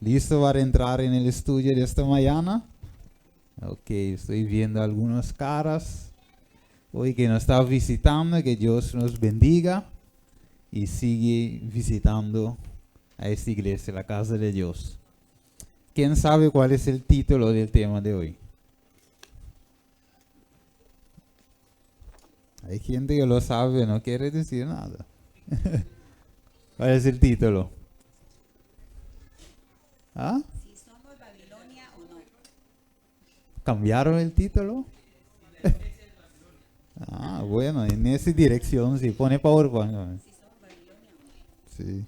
¿Listo para entrar en el estudio de esta mañana? Ok, estoy viendo algunas caras. Hoy que nos está visitando, que Dios nos bendiga y sigue visitando a esta iglesia, la casa de Dios. ¿Quién sabe cuál es el título del tema de hoy? Hay gente que lo sabe, no quiere decir nada. ¿Cuál es el título? ¿Ah? Si somos Babilonia o no. ¿Cambiaron el título? Ah, bueno, en esa dirección sí, pone PowerPoint. Si somos Babilonia o no. Sí.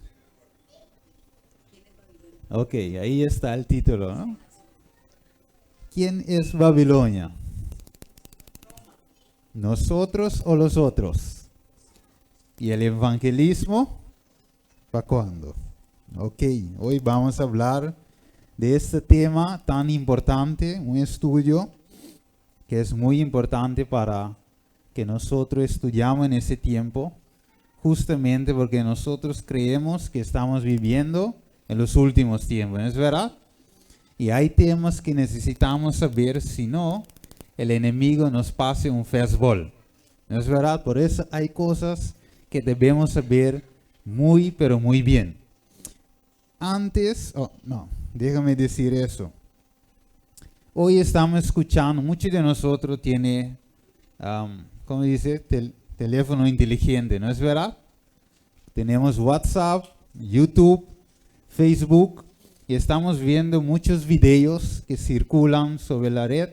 ¿Quién es Babilonia? Ok, ahí está el título, ¿no? ¿Quién es Babilonia? ¿Nosotros o los otros? ¿Y el evangelismo? ¿Para cuándo? Ok, hoy vamos a hablar de este tema tan importante, un estudio que es muy importante para que nosotros estudiamos en ese tiempo, justamente porque nosotros creemos que estamos viviendo en los últimos tiempos, ¿no es verdad? Y hay temas que necesitamos saber, si no, el enemigo nos pase un fastball, ¿no es verdad? Por eso hay cosas que debemos saber muy, pero muy bien. Antes, déjame decir eso. Hoy estamos escuchando, muchos de nosotros tienen, ¿cómo dice? Teléfono inteligente, ¿no es verdad? Tenemos WhatsApp, YouTube, Facebook y estamos viendo muchos videos que circulan sobre la red.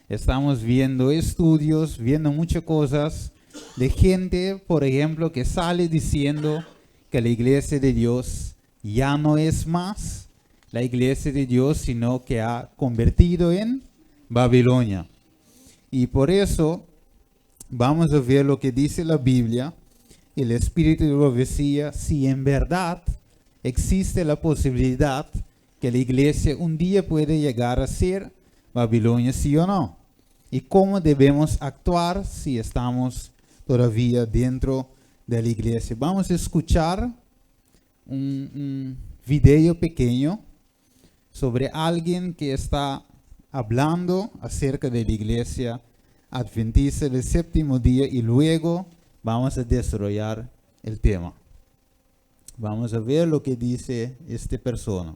Estamos viendo estudios, viendo muchas cosas de gente, por ejemplo, que sale diciendo que la iglesia de Dios ya no es más la iglesia de Dios, sino que ha convertido en Babilonia. Y por eso vamos a ver lo que dice la Biblia, el espíritu de profecía, si en verdad existe la posibilidad que la iglesia un día puede llegar a ser Babilonia, sí o no. Y cómo debemos actuar si estamos todavía dentro de la iglesia. Vamos a escuchar un video pequeño sobre alguien que está hablando acerca de la iglesia adventista del séptimo día y luego vamos a desarrollar el tema. Vamos a ver lo que dice esta persona.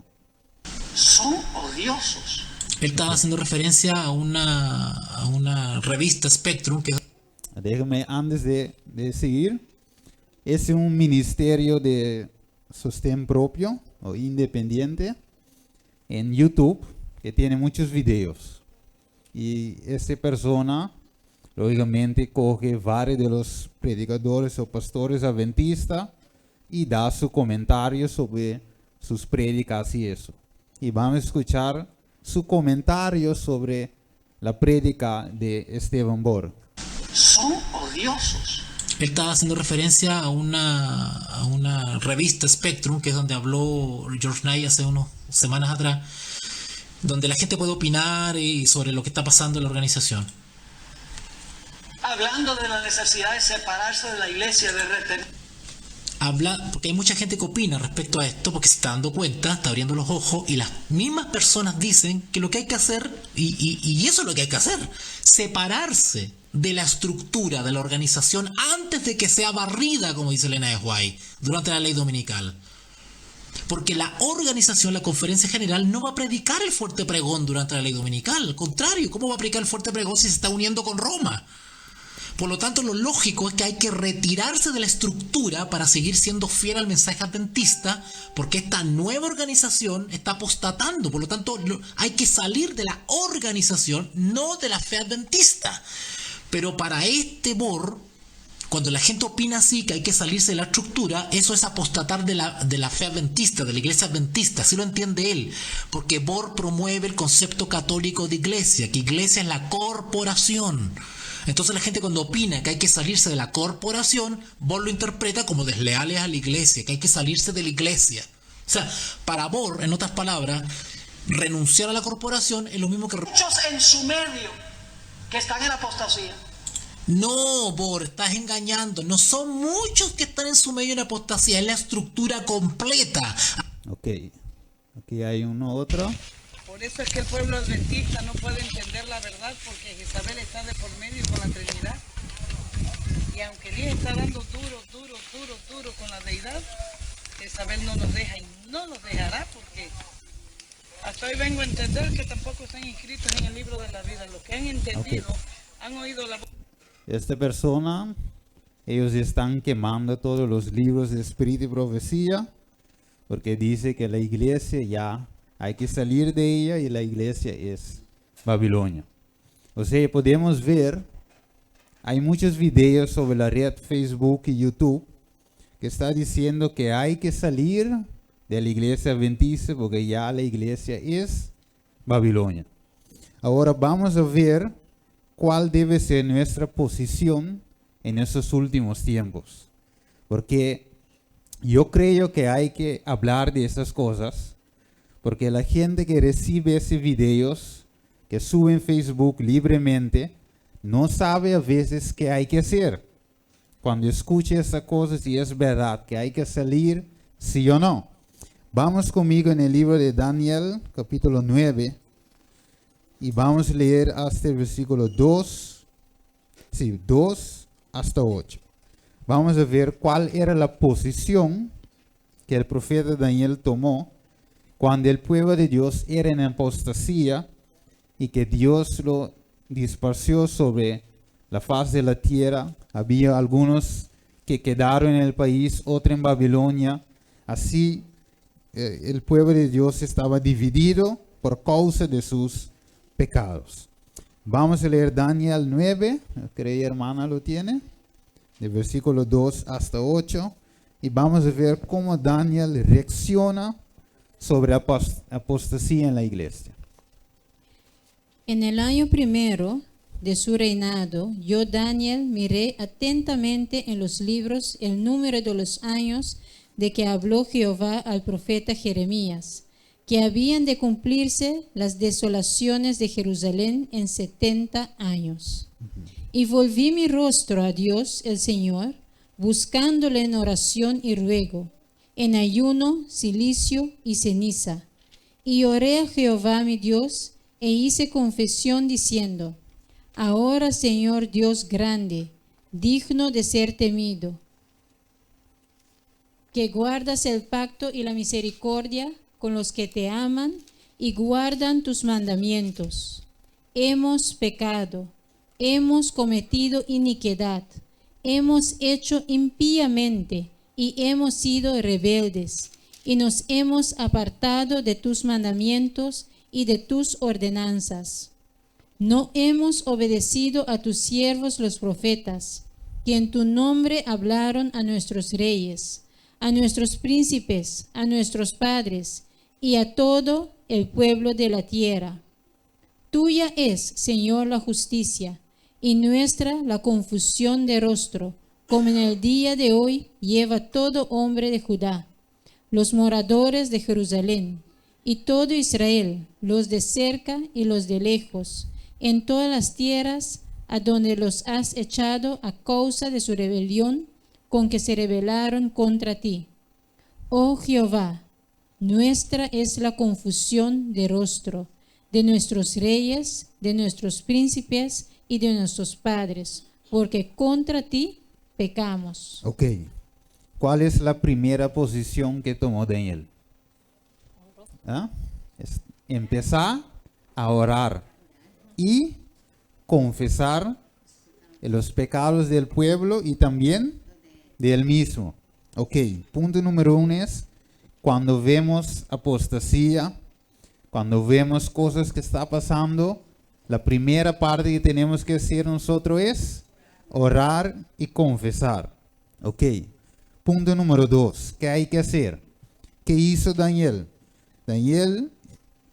Son odiosos. Él estaba haciendo referencia a una revista Spectrum que Déjame antes de seguir. Es un ministerio de sostén propio o independiente en YouTube que tiene muchos videos. Y esta persona, lógicamente, coge varios de los predicadores o pastores adventistas y da su comentario sobre sus prédicas y eso. Y vamos a escuchar su comentario sobre la prédica de Esteban Borg. Son odiosos. él estaba haciendo referencia a una revista Spectrum, que es donde habló George Knight hace unas semanas atrás, donde la gente puede opinar y sobre lo que está pasando en la organización. Hablando de la necesidad de separarse de la iglesia, de retener. Porque hay mucha gente que opina respecto a esto, porque se está dando cuenta, está abriendo los ojos, y las mismas personas dicen que lo que hay que hacer, y eso es lo que hay que hacer, separarse de la estructura de la organización antes de que sea barrida, como dice Elena de White, durante la ley dominical. Porque la organización, la conferencia general, no va a predicar el fuerte pregón durante la ley dominical. Al contrario, ¿cómo va a predicar el fuerte pregón si se está uniendo con Roma? Por lo tanto, lo lógico es que hay que retirarse de la estructura para seguir siendo fiel al mensaje adventista, porque esta nueva organización está apostatando. Por lo tanto, hay que salir de la organización, no de la fe adventista. Pero para este Borg, cuando la gente opina así, que hay que salirse de la estructura, eso es apostatar de la fe adventista, de la iglesia adventista. Así lo entiende él, porque Borg promueve el concepto católico de iglesia, que iglesia es la corporación. Entonces la gente, cuando opina que hay que salirse de la corporación, Borg lo interpreta como desleales a la iglesia, que hay que salirse de la iglesia. O sea, para Borg, en otras palabras, renunciar a la corporación es lo mismo que... Muchos en su medio que están en apostasía. No, Borg, estás engañando. No son muchos que están en su medio en apostasía, es la estructura completa. Ok, Aquí hay uno otro. Por eso es que el pueblo adventista no puede entender la verdad, porque Jezabel está de por medio con la Trinidad. Y aunque Elías está dando duro con la deidad, Jezabel no nos deja y no nos dejará, porque hasta hoy vengo a entender que tampoco están inscritos en el libro de la vida. Los que han entendido, han oído la voz. Esta persona, ellos están quemando todos los libros de espíritu y profecía, porque dice que la iglesia ya hay que salir de ella y la iglesia es Babilonia. O sea, podemos ver, hay muchos videos sobre la red Facebook y YouTube que está diciendo que hay que salir de la iglesia adventista porque ya la iglesia es Babilonia. Ahora vamos a ver cuál debe ser nuestra posición en estos últimos tiempos. Porque yo creo que hay que hablar de esas cosas, porque la gente que recibe esos videos, que suben Facebook libremente, no sabe a veces qué hay que hacer. Cuando escucha esas cosas, si es verdad que hay que salir, sí o no. Vamos conmigo en el libro de Daniel, capítulo 9, y vamos a leer hasta el versículo 2 hasta 8. Vamos a ver cuál era la posición que el profeta Daniel tomó cuando el pueblo de Dios era en apostasía y que Dios lo dispersó sobre la faz de la tierra. Había algunos que quedaron en el país, otros en Babilonia. Así el pueblo de Dios estaba dividido por causa de sus pecados. Vamos a leer Daniel 9, creo hermana lo tiene, de versículo 2 hasta 8, y vamos a ver cómo Daniel reacciona sobre apostasía en la iglesia. En el año primero de su reinado, yo, Daniel, miré atentamente en los libros el número de los años de que habló Jehová al profeta Jeremías, que habían de cumplirse las desolaciones de Jerusalén en 70 años. Y volví mi rostro a Dios el Señor, buscándole en oración y ruego, en ayuno, cilicio y ceniza. Y oré a Jehová mi Dios, e hice confesión diciendo: ahora, Señor Dios grande, digno de ser temido, que guardas el pacto y la misericordia con los que te aman y guardan tus mandamientos. Hemos pecado, hemos cometido iniquidad, hemos hecho impíamente y hemos sido rebeldes, y nos hemos apartado de tus mandamientos y de tus ordenanzas. No hemos obedecido a tus siervos los profetas, que en tu nombre hablaron a nuestros reyes, a nuestros príncipes, a nuestros padres y a todo el pueblo de la tierra. Tuya es, Señor, la justicia, y nuestra la confusión de rostro, como en el día de hoy lleva todo hombre de Judá, los moradores de Jerusalén, y todo Israel, los de cerca y los de lejos, en todas las tierras a donde los has echado a causa de su rebelión con que se rebelaron contra ti. Oh Jehová, nuestra es la confusión de rostro, de nuestros reyes, de nuestros príncipes y de nuestros padres, porque contra ti pecamos. Ok. ¿Cuál es la primera posición que tomó Daniel? Es empezar a orar y confesar los pecados del pueblo y también de él mismo. Ok, punto número 1 es cuando vemos apostasía, cuando vemos cosas que está pasando, la primera parte que tenemos que hacer nosotros es orar y confesar. Ok, punto número 2, ¿qué hay que hacer? ¿Qué hizo Daniel? Daniel,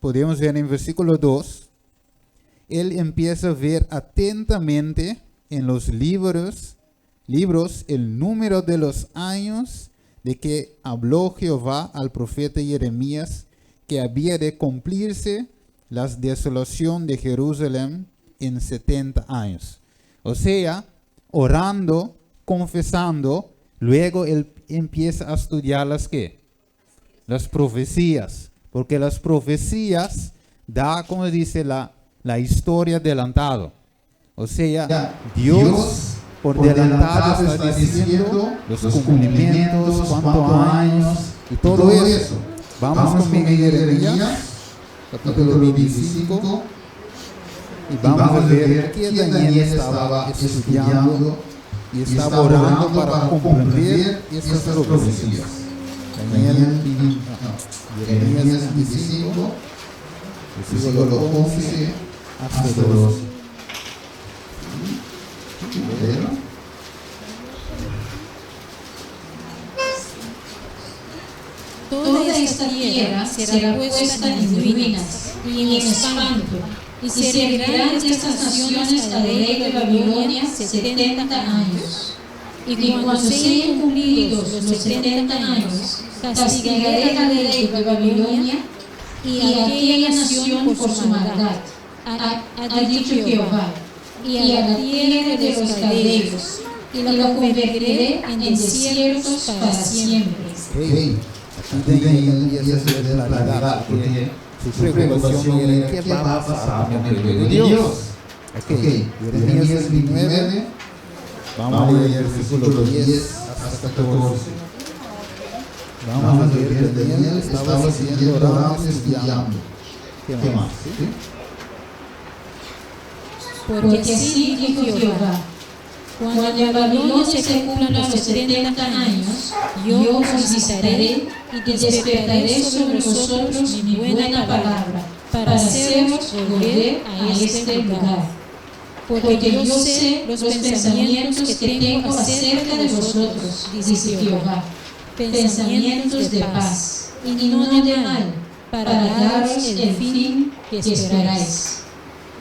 podemos ver en versículo 2, él empieza a ver atentamente en los libros el número de los años de que habló Jehová al profeta Jeremías, que había de cumplirse la desolación de Jerusalén en 70 años. O sea, orando, confesando, luego él empieza a estudiar las profecías. Porque las profecías da, como dice, la historia adelantado. O sea, Dios por adelantado está diciendo los cumplimientos, cuántos años y todo eso. Vamos conmigo en Jeremías, capítulo 25, y vamos a ver que Daniel estaba estudiando y estaba orando para comprender estas profecías. Jeremías 25, versículo 11 hasta 12. Toda esta tierra será puesta en ruinas y en espanto, y servirán estas naciones al rey de Babilonia 70 años. Y cuando sean cumplidos los 70 años, castigaré al rey de Babilonia y a aquella nación por su maldad, ha dicho Jehová, y a la tierra de los caldeos, y la convertiré en desiertos para siempre. Aquí Daniel empieza a hacer claridad, porque su preocupación era qué va a pasar con el pueblo de Dios. Jeremías 29, vamos a leer el versículo 10 hasta 14. Vamos a ver que Daniel estaba haciendo orando y estudiando. ¿Qué más? Porque así dijo Jehová, cuando en Babilonia se cumplan los 70 años, yo os visitaré y despertaré sobre vosotros mi buena palabra, para haceros volver a este lugar. Porque yo sé los pensamientos que tengo acerca de vosotros, dice Jehová, pensamientos de paz y no de mal, para daros el fin que esperáis.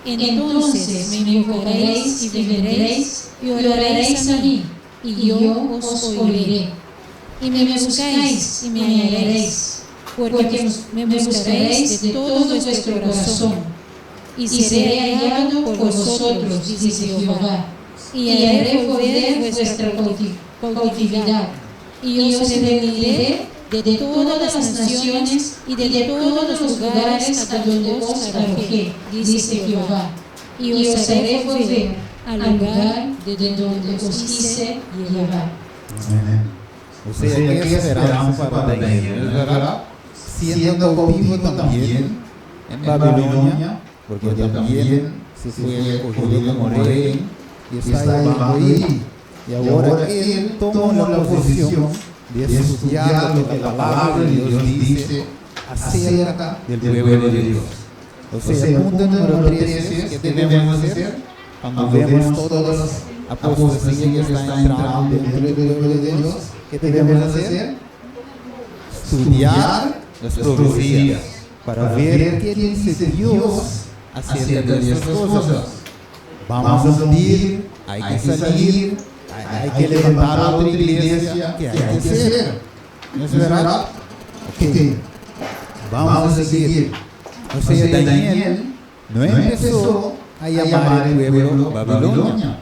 Entonces me invocaréis y vendréis y oraréis a mí, y yo os oiré. Y me buscáis y me hallaréis, porque me buscaréis de todo vuestro corazón. Y seré hallado por vosotros, dice Jehová, y haré volver vuestra cautividad. Y os reuniré de todas las naciones y de todos los lugares a donde os arrojé, dice Jehová, y os haré volver al lugar de donde os hice llevar. O sea, qué esperanza para Daniel, ¿verdad? Siendo cautivo también en Babilonia, porque también se fue cogido como rey y está llevando ahí. Y ahora él toma la posición de estudiar lo que la palabra de Dios dice acerca del pueblo de Dios. O sea, punto número 13, ¿qué debemos hacer? Cuando vemos todas las apostasías que están entrando dentro del pueblo de Dios, ¿qué debemos hacer? Estudiar las profecías para ver qué dice Dios acerca de estas cosas. Vamos a salir, hay que salir, hay que levantar otra iglesia, ¿qué hay que hacer? ¿No es verdad? Ok, vamos a seguir. O sea, Daniel no empezó a llamar al pueblo Babilonia,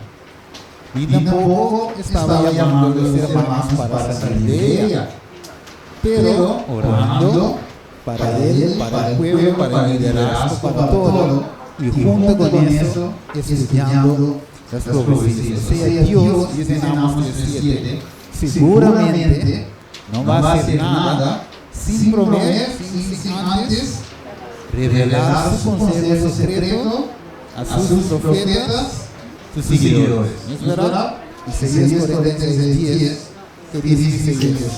ni tampoco estaba llamando a los hermanos para salir de ella, pero orando para él, para el pueblo, para el liderazgo, para todo, y junto con eso estudiando las profecías. O sea, Dios, dice en Amos 17, seguramente no va a hacer nada sin prometer, sin antes revelar su consejo secreto a sus profetas, sus seguidores. ¿No es verdad? Isaías 46:10, ¿qué dice Isaías?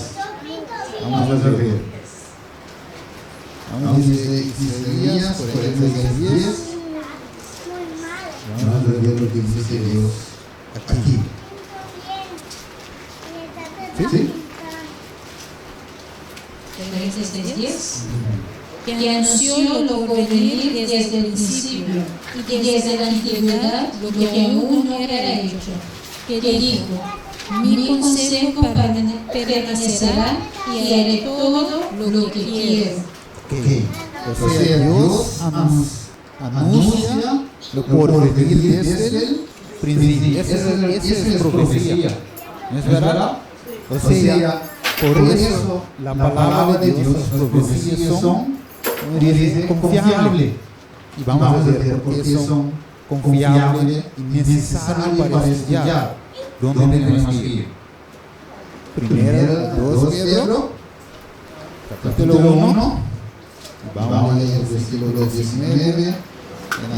Vamos a ver. Vamos a ver Isaías 46:10. Vamos a ver lo que dice Dios aquí. ¿Sí? Que anunció lo por venir desde el principio y desde la antigüedad lo que aún no era hecho, que dijo, mi consejo permanecerá y haré todo lo que quiero. O sea, Dios anuncia lo por venir desde el principio. Esa es profecía. ¿No es verdad? O sea, por eso la palabra de Dios, las profecías son dice confiable. Y vamos a ver por qué son confiables y necesarios para estudiar. ¿Dónde tenemos que ir? Primero, 2 Pedro, capítulo 1. Vamos a leer el versículo 19 en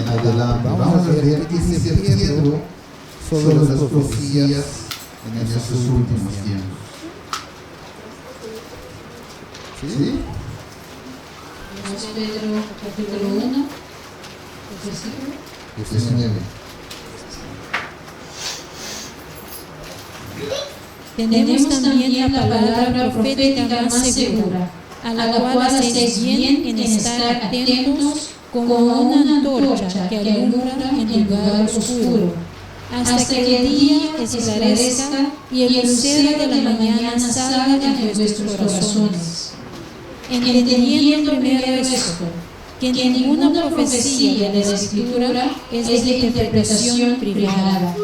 adelante. Vamos a ver qué dice Pedro sobre las profecías en estos últimos tiempos. ¿Sí? 2 Pedro capítulo 1, versículo 19. Tenemos también la palabra profética más segura, a la cual hacéis bien en estar atentos como una antorcha que alumbra en lugar oscuro, hasta que el día esclarezca y el lucero de la mañana salga en vuestros corazones. Entendiendo primero esto, que ninguna profecía de la Escritura es de interpretación privada,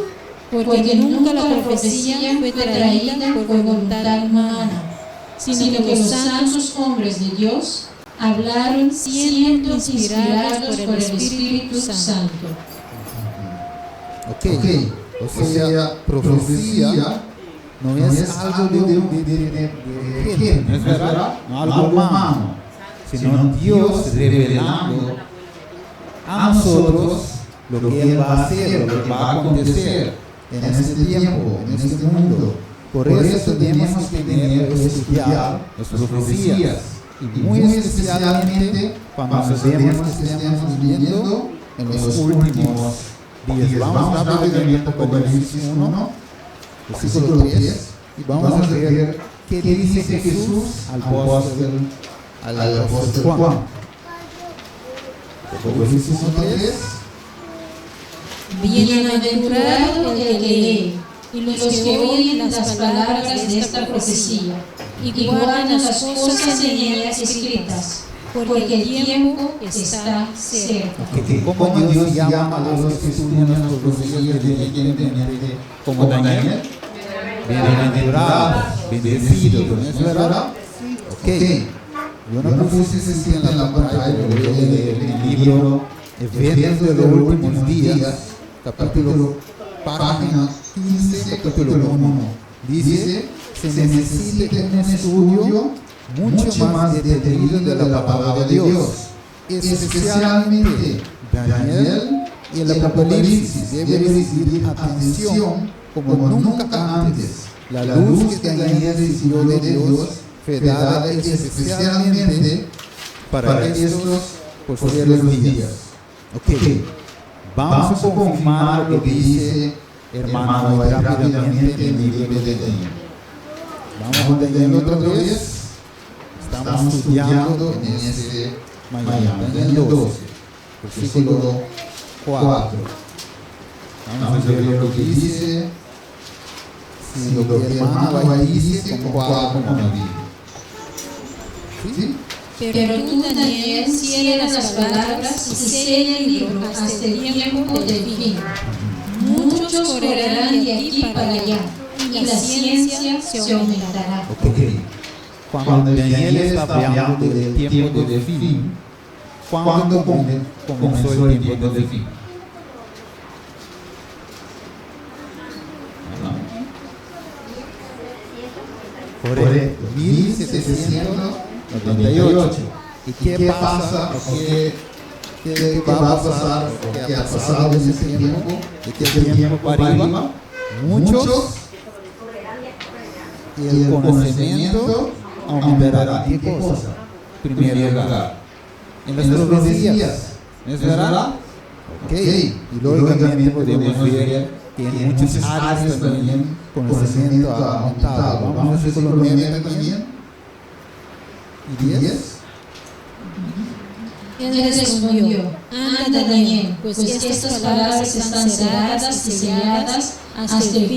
porque nunca la profecía fue traída por voluntad humana, sino que los santos hombres de Dios hablaron siendo inspirados por el Espíritu Santo. Ok, o sea, profecía no es algo de gente, ¿no es verdad? No algo humano, sino Dios revelando a nosotros lo que Él va a hacer, lo que va a acontecer en este tiempo, en este mundo. Por eso tenemos que estudiar las profecías, y muy especialmente cuando sabemos que estamos viviendo en los últimos días. Vamos rápidamente a Apocalipsis 1, versículo 3, y vamos a ver qué dice Jesús al apóstol Juan. Apocalipsis 1:3. Bienaventurado el que lee y los que oyen las palabras de esta profecía y guardan las cosas en ella escritas, porque el tiempo está cerca. ¿Cómo Dios llama a los que estudian las profecías como Daniel? Bienaventurados, bendecidos, ¿no es verdad? Ok, yo no puse ese en la pantalla, pero voy a leer el libro Eventos de los Últimos Días, capítulo, página 15, capítulo 1. Dice, se necesita un estudio mucho más detenido de la palabra de Dios, especialmente Daniel y el Apocalipsis. Debe recibir atención como nunca antes. La luz que Daniel recibió de Dios fue dada especialmente para estos posteriores días. Ok, vamos a confirmar lo que dice hermano rápidamente en el libro de Daniel. Vamos a Daniel otra vez. Estamos estudiando en este mañana, Daniel 12, versículo 4. Vamos a ver lo que dice. Si lo que el hermano ahí dice concuerda con la Biblia. ¿Sí? Pero tú, Daniel, cierra las palabras y sella el libro hasta el tiempo del fin. Muchos correrán de aquí para allá, y la ciencia se aumentará. Okay. Cuando Daniel está hablando del tiempo del fin, ¿cuándo comenzó el tiempo del fin? Correcto, 1798. ¿Y qué pasa? ¿Qué va a pasar? ¿Qué ha pasado en ese tiempo? ¿De qué tiempo para arriba? Muchos. Y el conocimiento aumentará. ¿Qué cosa? Primer lugar. En las profecías. ¿Es verdad? Ok. Y lógicamente podemos ver que en muchas áreas también conocimiento ha aumentado. Vamos a versículo 9 también. ¿Y 10? Él respondió, anda Daniel, pues estas palabras están cerradas y selladas hasta el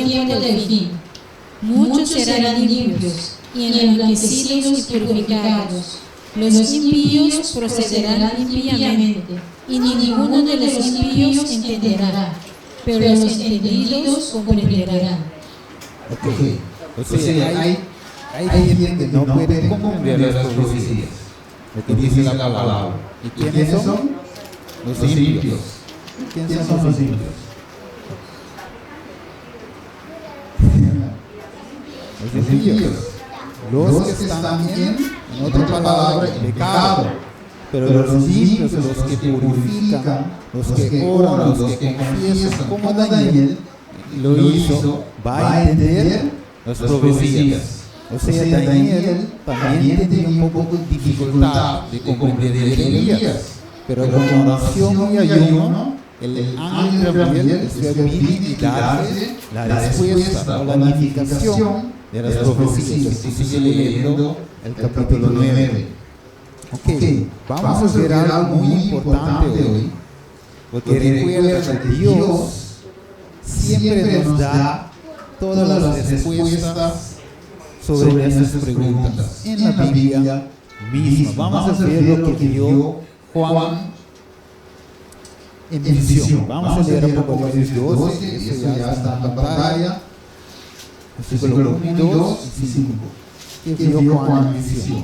tiempo del fin. Muchos serán limpios y emblanquecidos y purificados. Los impíos procederán limpiamente, y ninguno de los impíos entenderá, pero los entendidos comprenderán. Ok, o sea, hay gente que no puede comprender las profecías. lo que dice la palabra. ¿Y quiénes son? Los impios. ¿Quiénes son los impios? Los impíos. Los que están en otra palabra, en pecado. Pero los limpios, los que purifican, los que oran, los que confiesan, como Daniel lo hizo, va a entender las profecías. O sea, Daniel también tenía un poco de dificultad de comprender Elías, pero con oración y ayuno, el ángel Gabriel fue a venir y darle la respuesta o la magnificación de las profecías. Se sigue leyendo el capítulo 9. Ok, vamos a ver algo muy importante hoy, porque recuerda que Dios siempre nos da todas las respuestas sobre nuestras preguntas en la Biblia misma. Vamos a ver lo que vio Juan en visión. Vamos a leer Apocalipsis 12, eso ya está en la pantalla, versículo 1, 2 y 5. ¿Qué vio Juan en visión?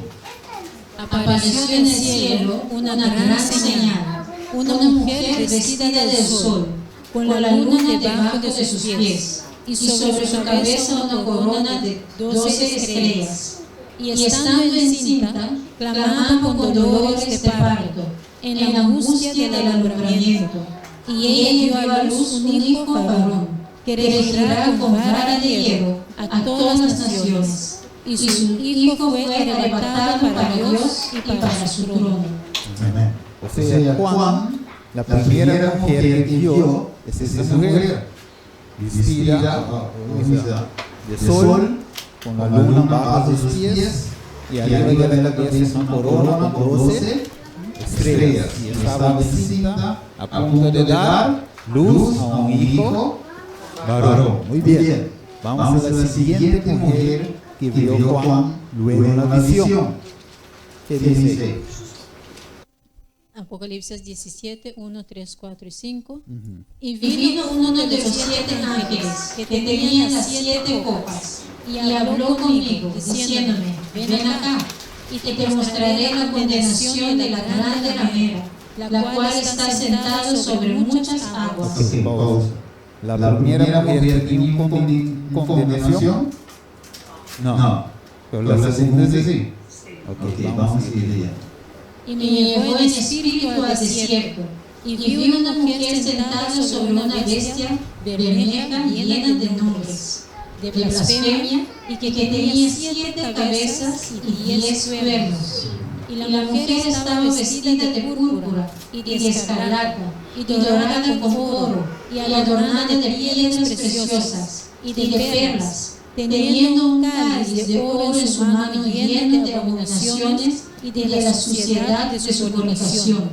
Apareció en el cielo una gran señal, una mujer vestida del sol, con la luna debajo de sus pies, y sobre su cabeza una corona de 12 estrellas. Y estando encinta, clamaba con dolores de parto, en la angustia del alumbramiento. Y ella dio a luz un hijo varón, que regirá con vara de hierro a todas las naciones. Y su hijo fue arrebatado para Dios y para su trono. Amén. O sea, Juan, la primera mujer que vio es esa mujer vestida de sol, con la luna bajo sus pies, y arriba de la cabeza una corona con 12 estrellas. Y estaba encinta a punto de dar luz a un hijo varón. Muy bien. Vamos a la siguiente mujer que vio Juan luego en la visión. ¿Qué dice? Apocalipsis 17, 1, 3, 4 y 5. Y vino uno de los 7 ángeles que tenía las 7 copas y habló conmigo, diciéndome: ven acá, y te mostraré la condenación de la grande ramera, la cual está sentada sobre muchas aguas. Ok, pausa. La primera mujer tenía condenación. No, pero la segunda sí. Ok, vamos a ir allá. Y me llevó en espíritu al desierto, y vi una mujer sentada sobre una bestia bermeja llena de nombres, de blasfemia, y que tenía 7 cabezas y 10 cuernos. Y la mujer estaba vestida de púrpura y de escarlata, y dorada con oro, y adornada de piedras preciosas y de perlas, teniendo un cáliz de oro en su mano lleno de abominaciones y de la suciedad de su fornicación.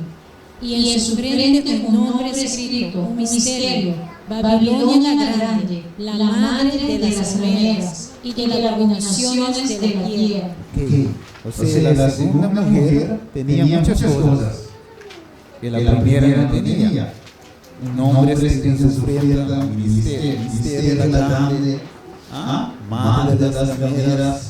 Y en su frente un nombre escrito, un misterio: Babilonia la grande, la madre de las rameras y de las abominaciones de la tierra. Okay. O sea, la segunda mujer tenía muchas cosas que la primera no tenía. Un nombre escrito en su frente, un misterio la grande, madre de las rameras,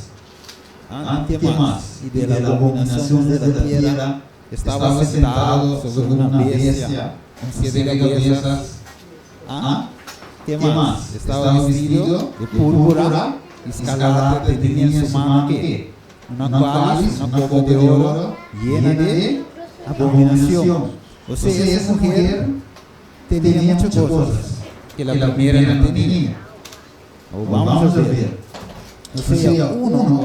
¿qué más? Y de la abominación de la tierra. Estaba sentado sobre una bestia con 7 cabezas. ¿Qué más? Estaba vestido de púrpura y escarlata, tenía en su mano ¿qué? Una cáliz, una copa de oro llena de abominación. O sea, esa mujer tenía muchas cosas que la primera no tenía. Vamos a ver. O sea, uno,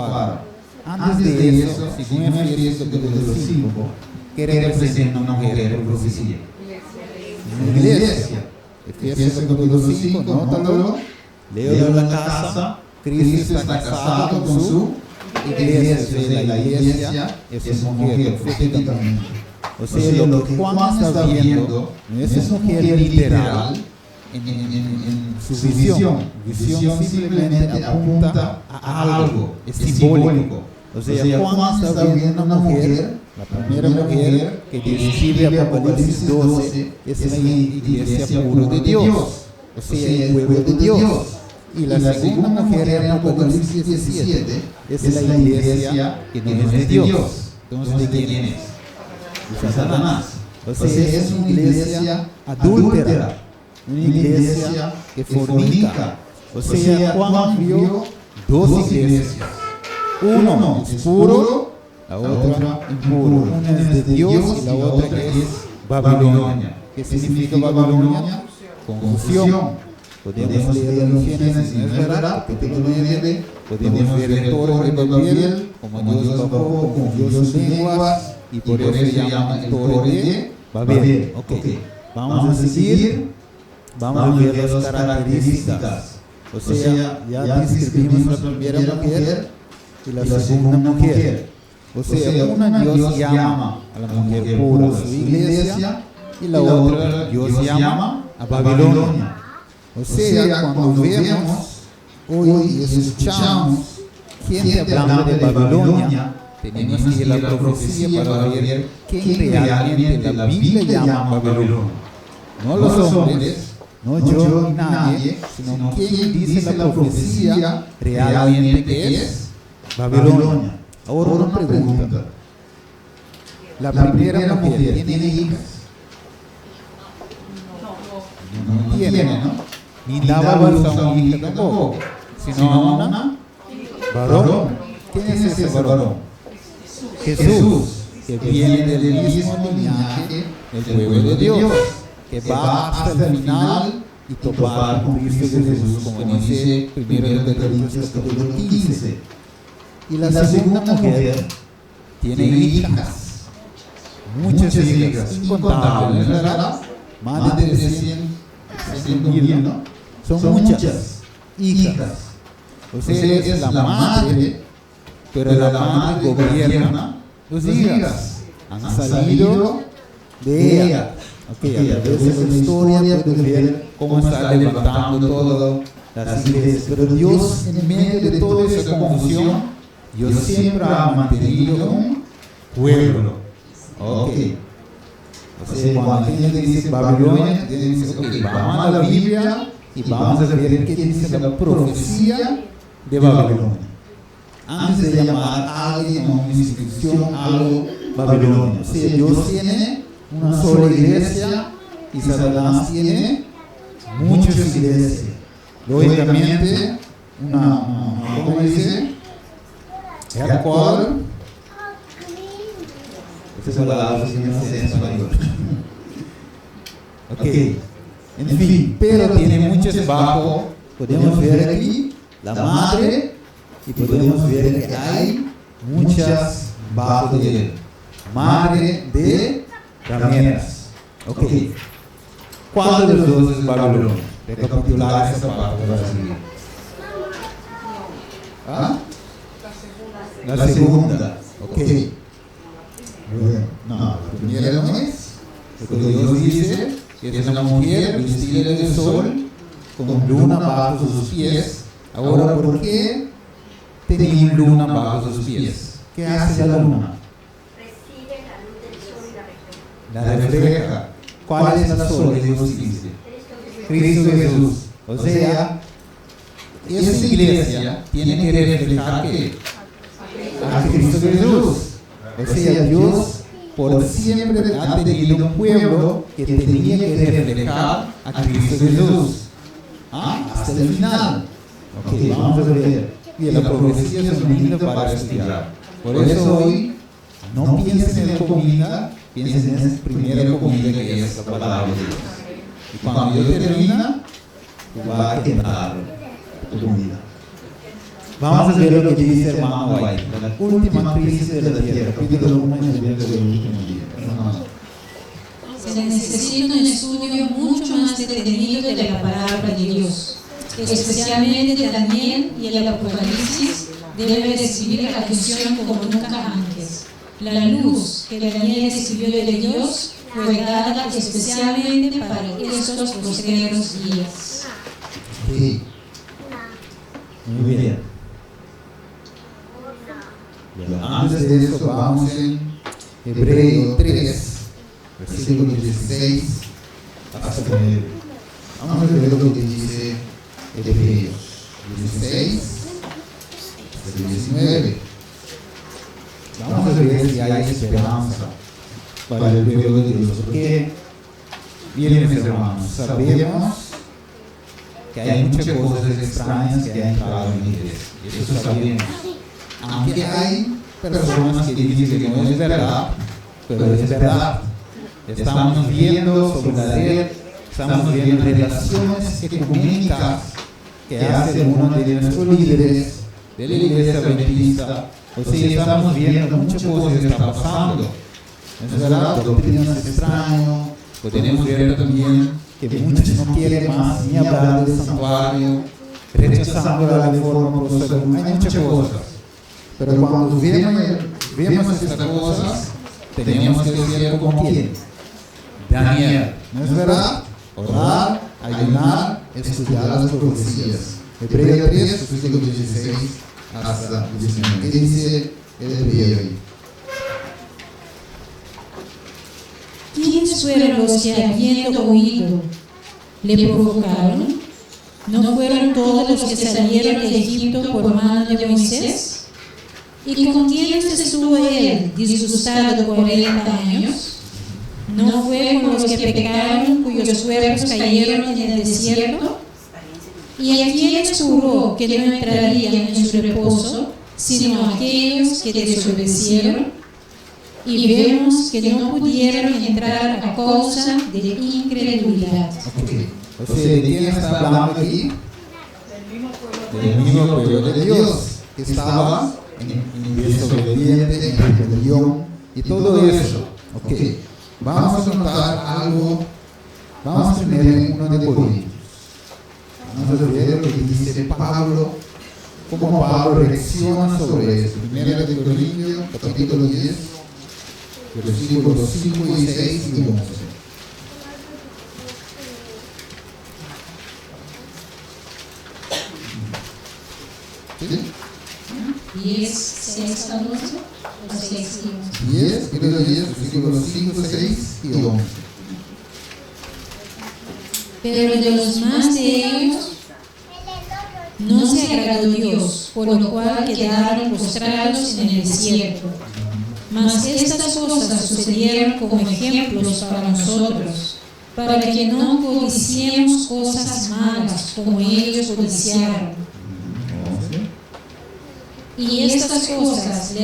antes de eso, según Efesios capítulo 5, que representa una mujer por profecía. Una iglesia. Efesios capítulo 5, nótalo. Leo en la casa. Cristo está casado con su iglesia. La iglesia es una mujer proféticamente. O sea, lo que Juan está viendo no es una mujer literal en su visión. Visión simplemente apunta a algo, es simbólico. O sea, Juan está viendo una mujer, la primera mujer que describe Apocalipsis 12, es la iglesia pura de Dios, o sea, el pueblo de Dios. Y la segunda mujer en Apocalipsis 17 es la iglesia que no es de Dios. Entonces, ¿de quién es? De Satanás. O sea, es una iglesia adúltera, una iglesia que fornica. O sea, Juan vio dos iglesias. Uno es puro, la otra impuro. Una es de Dios y la otra que es Babilonia. ¿Qué significa Babilonia? Confusión. Podemos leer en Génesis, no es verdad, capítulo 9, podemos ver el toro de Babel, como Dios bajó, confundió sus lenguas, y por eso se llama el toro de Babel. Ok, vamos a seguir, vamos a ver las características. O sea, ya describimos la primera mujer y la segunda mujer. O sea, una Dios llama a la mujer pura a su iglesia y la otra Dios llama a Babilonia. O sea, cuando vemos hoy y escuchamos gente hablando de Babilonia, tenemos que ir a la profecía para ver quién realmente la Biblia llama Babilonia. No los hombres, no yo ni nadie, sino quién dice la profecía realmente que es Babilonia. Ahora una pregunta. La primera mujer tiene hijas. No tiene, ¿no? Ni daba luz a una hija tampoco, sino a una varón. ¿Quién es ese varón? Jesús, que viene del mismo linaje del pueblo de Dios, que va hasta el final y topar con Cristo Jesús, como dice 1 Corintios capítulo 15. Y la segunda mujer tiene hijas, muchas hijas, incontables, ¿verdad? Más de 300.000, ¿no? Son muchas hijas. O sea, es la madre, pero la madre gobierna los hijas. Han salido de ella. Ok, a través de la historia puede ver cómo está levantando todas las iglesias. Pero Dios, en medio de toda esa confusión, Dios siempre ha mantenido un pueblo. Ok. O sea, cuando alguien dice Babilonia, dice, ok, vamos a la Biblia y vamos a ver qué dice la profecía de Babilonia. Antes de llamar a alguien a una institución, algo Babilonia. O sea, Dios tiene una sola iglesia y Satanás tiene muchas iglesias. Lógicamente, ¿cómo dice? Headquarter. Esta palabra que no sé en español. Ok, en fin, pero tiene muchos bajo. Podemos ver aquí la madre y podemos ver que hay muchas bajo de él. Madre de rameras. Ok, ¿cuál de los dos es Babilonia? Recapitular esa parte para seguir. ¿Ah? La segunda. Ok. No, la primera no es. Porque Dios dice que es una mujer vestida de sol con luna bajo sus pies. Ahora, ¿por qué tenía luna bajo sus pies? ¿Qué hace la luna? Recibe la luz del sol y la refleja. La refleja. ¿Cuál es la sol que Dios dice? Cristo Jesús. O sea, esa iglesia tiene que reflejar ¿qué? A Cristo Jesús. O sea, Dios por siempre ha tenido un pueblo que tenía que reflejar a Cristo Jesús. Hasta el final. Ok, vamos a ver. Y la profecía es un lindo para estudiar. Por eso hoy no piensen en comida, piensen en esa primera comida que es la palabra de Dios. Y cuando yo termina, tú vas a quemar tu comida. Vamos a ver lo que dice hermano White, la última crisis de la tierra, capítulo 1 y el último día. Se necesita un estudio mucho más detenido de la palabra de Dios, especialmente Daniel y el Apocalipsis debe recibir atención como nunca antes. La luz que Daniel recibió de Dios fue dada especialmente para estos postreros días. Sí. Muy bien. Antes de eso vamos en Hebreo 3, versículo 16 hasta 9. Vamos a ver lo que dice Hebreos 16 hasta 19. vamos a ver si hay esperanza para el pueblo de Dios. Porque, miren mis hermanos, sabemos que hay muchas cosas extrañas que han entrado en la iglesia. Eso sabemos. Aunque hay personas que dicen que no es verdad, pero es verdad. Estamos viendo sobre la red, estamos viendo relaciones ecuménicas que hacen uno de nuestros líderes de la iglesia adventista. O sea, estamos viendo muchas cosas que están pasando. Es verdad, doctrinas extrañas. Podemos ver también que muchos no quieren más ni hablar del santuario, rechazando la reforma protestante. Hay muchas cosas. Pero cuando vemos estas cosas, tenemos que ser como quién. Daniel, ¿no es verdad? Orar, ayunar, estudiar las profecías. Hebreos 3, versículo 16 hasta 19. ¿Qué dice el hebreo ahí? ¿Quiénes fueron los que, habiendo oído, le provocaron? ¿No fueron todos los que salieron de Egipto por mano de Moisés? ¿Y con quiénes estuvo él disgustado 40 años? ¿No fue con los que pecaron, cuyos cuerpos cayeron en el desierto? ¿Y a quienes juró que no entrarían en su reposo, sino a aquellos que desobedecieron? Y vemos que no pudieron entrar a causa de incredulidad. Okay. O sea, ¿de quién está hablando aquí? Del mismo pueblo de Dios, que estaba en desobediente, en rebelión y todo eso. Okay. Vamos a notar algo, vamos a tener uno de Corintios. Vamos a ver lo que dice Pablo, cómo Pablo reacciona sobre eso. Primera de Corintios, capítulo 10, versículos 5 y 6 y 11. ¿Sí? 10, 6 a 12 o 6 y 11. 10, capítulo 10, versículos 5, 6 y 11. Pero de los más de ellos no se agradó Dios, por lo cual quedaron postrados en el desierto. Mas estas cosas sucedieron como ejemplos para nosotros, para que no codiciemos cosas malas como ellos codiciaron. Y estas cosas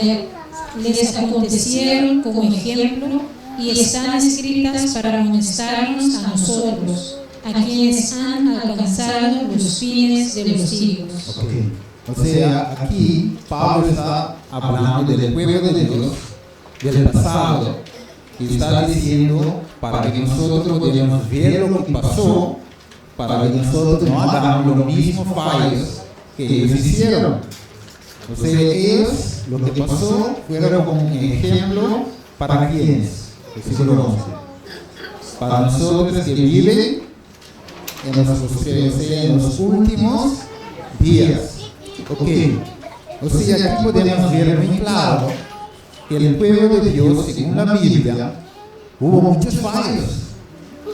les acontecieron como ejemplo y están escritas para amonestarnos a nosotros, a quienes han alcanzado los fines de los siglos. Okay. O sea, aquí Pablo está hablando del pueblo de Dios, del pasado, y está diciendo para que nosotros podamos ver lo que pasó, para que nosotros no hagamos los mismos fallos que ellos hicieron. O sea, ellos, lo que pasó, fueron como un ejemplo para quienes. Versículo 11. Para nosotros que viven en los últimos días. Ok. O sea, aquí podemos ver muy claro que el pueblo de Dios, según la Biblia, hubo muchos fallos.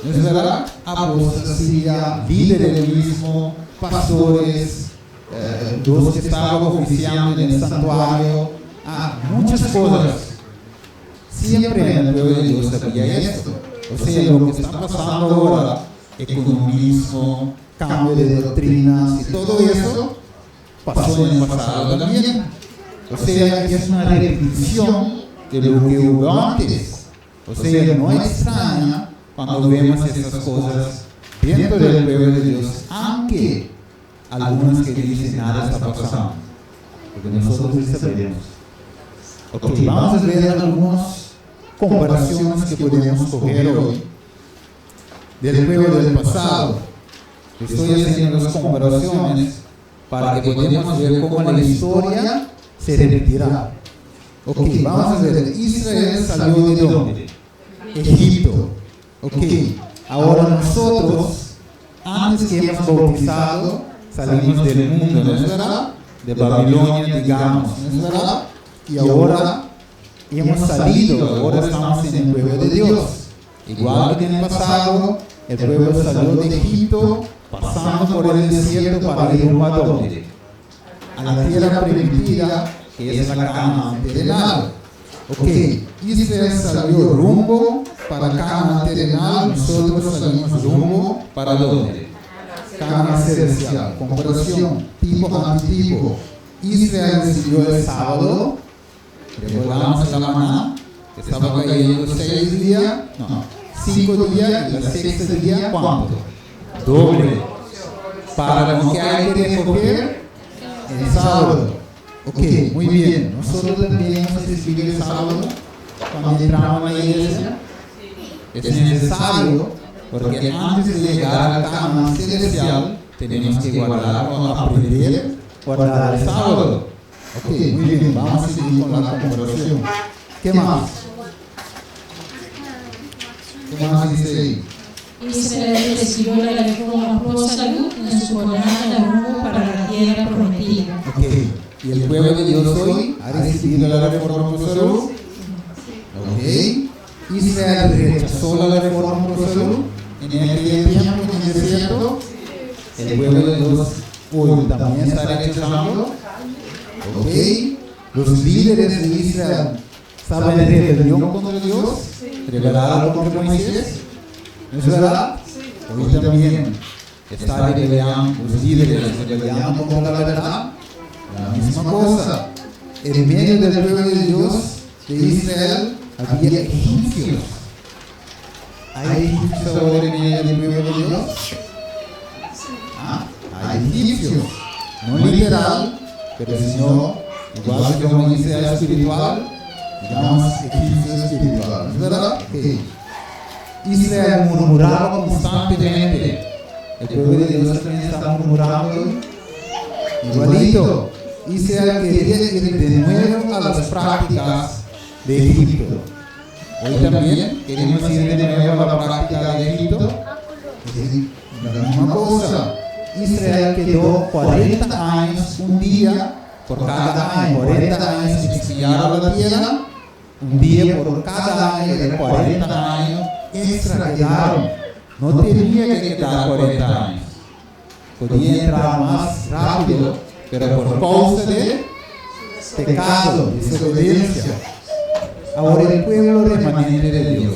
¿No es verdad? Apostasía, liberalismo, pastores, los que estaban oficiando en el santuario, muchas cosas. Siempre en el pueblo de Dios había esto. O sea, lo que está pasando ahora, economismo, cambio de doctrinas y todo eso, pasó en el pasado también. O sea, es una repetición de lo que hubo antes. O sea, no extraña cuando vemos estas cosas dentro del pueblo de Dios, aunque algunos que dicen nada está pasando, porque nosotros sí sabemos. Ok, vamos a ver algunas comparaciones que podemos coger hoy del pueblo del pasado. Estoy haciendo las comparaciones para que podamos ver cómo la historia se repetirá. Ok, vamos a ver, Israel salió de ¿dónde? Egipto. Ok, ahora nosotros, antes que hemos bautizado, salimos del mundo, ¿no es verdad? De Babilonia, digamos, ¿no es verdad? Y ahora hemos salido, ahora estamos en el pueblo de Dios. Igual que en el pasado, el pueblo salió de Egipto, pasando por el desierto para ir rumbo a ¿dónde? A la tierra prometida, que es la Canaán del lado. Ok, Israel salió rumbo para Canaán terrenal, nosotros salimos rumbo para ¿dónde? Canaán celestial. Comparación, tipo antitipo. Israel recibió el sábado, recordamos la maná, que estaba cayendo 6 días, no, 5 días, y el sexto día, ¿cuánto? Doble. Para lo que hay que recoger el sábado. Ok, muy bien. Nosotros también hemos recibido el sábado cuando entramos a la iglesia. Es necesario, porque antes de llegar al Canaán celestial, tenemos que guardar o aprender a guardar el sábado. Ok, muy bien. Vamos a seguir con la comparación. ¿Qué más? ¿Qué más dice ahí? Israel recibió la reforma pro salud en su jornada rumbo para la tierra prometida. Ok, y el pueblo de Dios hoy ha recibido la reforma pro salud. Ok, Israel rechazó la reforma pro salud en aquel tiempo en el desierto. El pueblo de Dios hoy también está rechazando. Ok, los líderes de Israel estaban en rebelión contra Dios, rebelaron contra Moisés. ¿No es verdad? Hoy también está rebeliando, los líderes rebeliando contra la verdad. La misma cosa. En medio del pueblo de Dios, de Israel, había egipcios. ¿Hay egipcios ahora en medio del pueblo de Dios? Hay egipcios. No literal, pero sino, igual que como Israel espiritual, digamos egipcios espiritual. ¿Es verdad? Okay. Israel murmuraba constantemente. El pueblo de Dios también está murmurando. Igualito. Israel quería ir de nuevo a las prácticas de Egipto. Hoy también queremos ir de nuevo a la práctica de Egipto. Es la misma cosa. Israel quedó 40 años, un día por cada año. 40 años expiaron la tierra. Un día por cada año de 40 años extra quedaron. No tenía que quedar 40 años. Podía entrar más rápido, pero por causa de pecado, desobediencia. Ahora el pueblo remanente de Dios.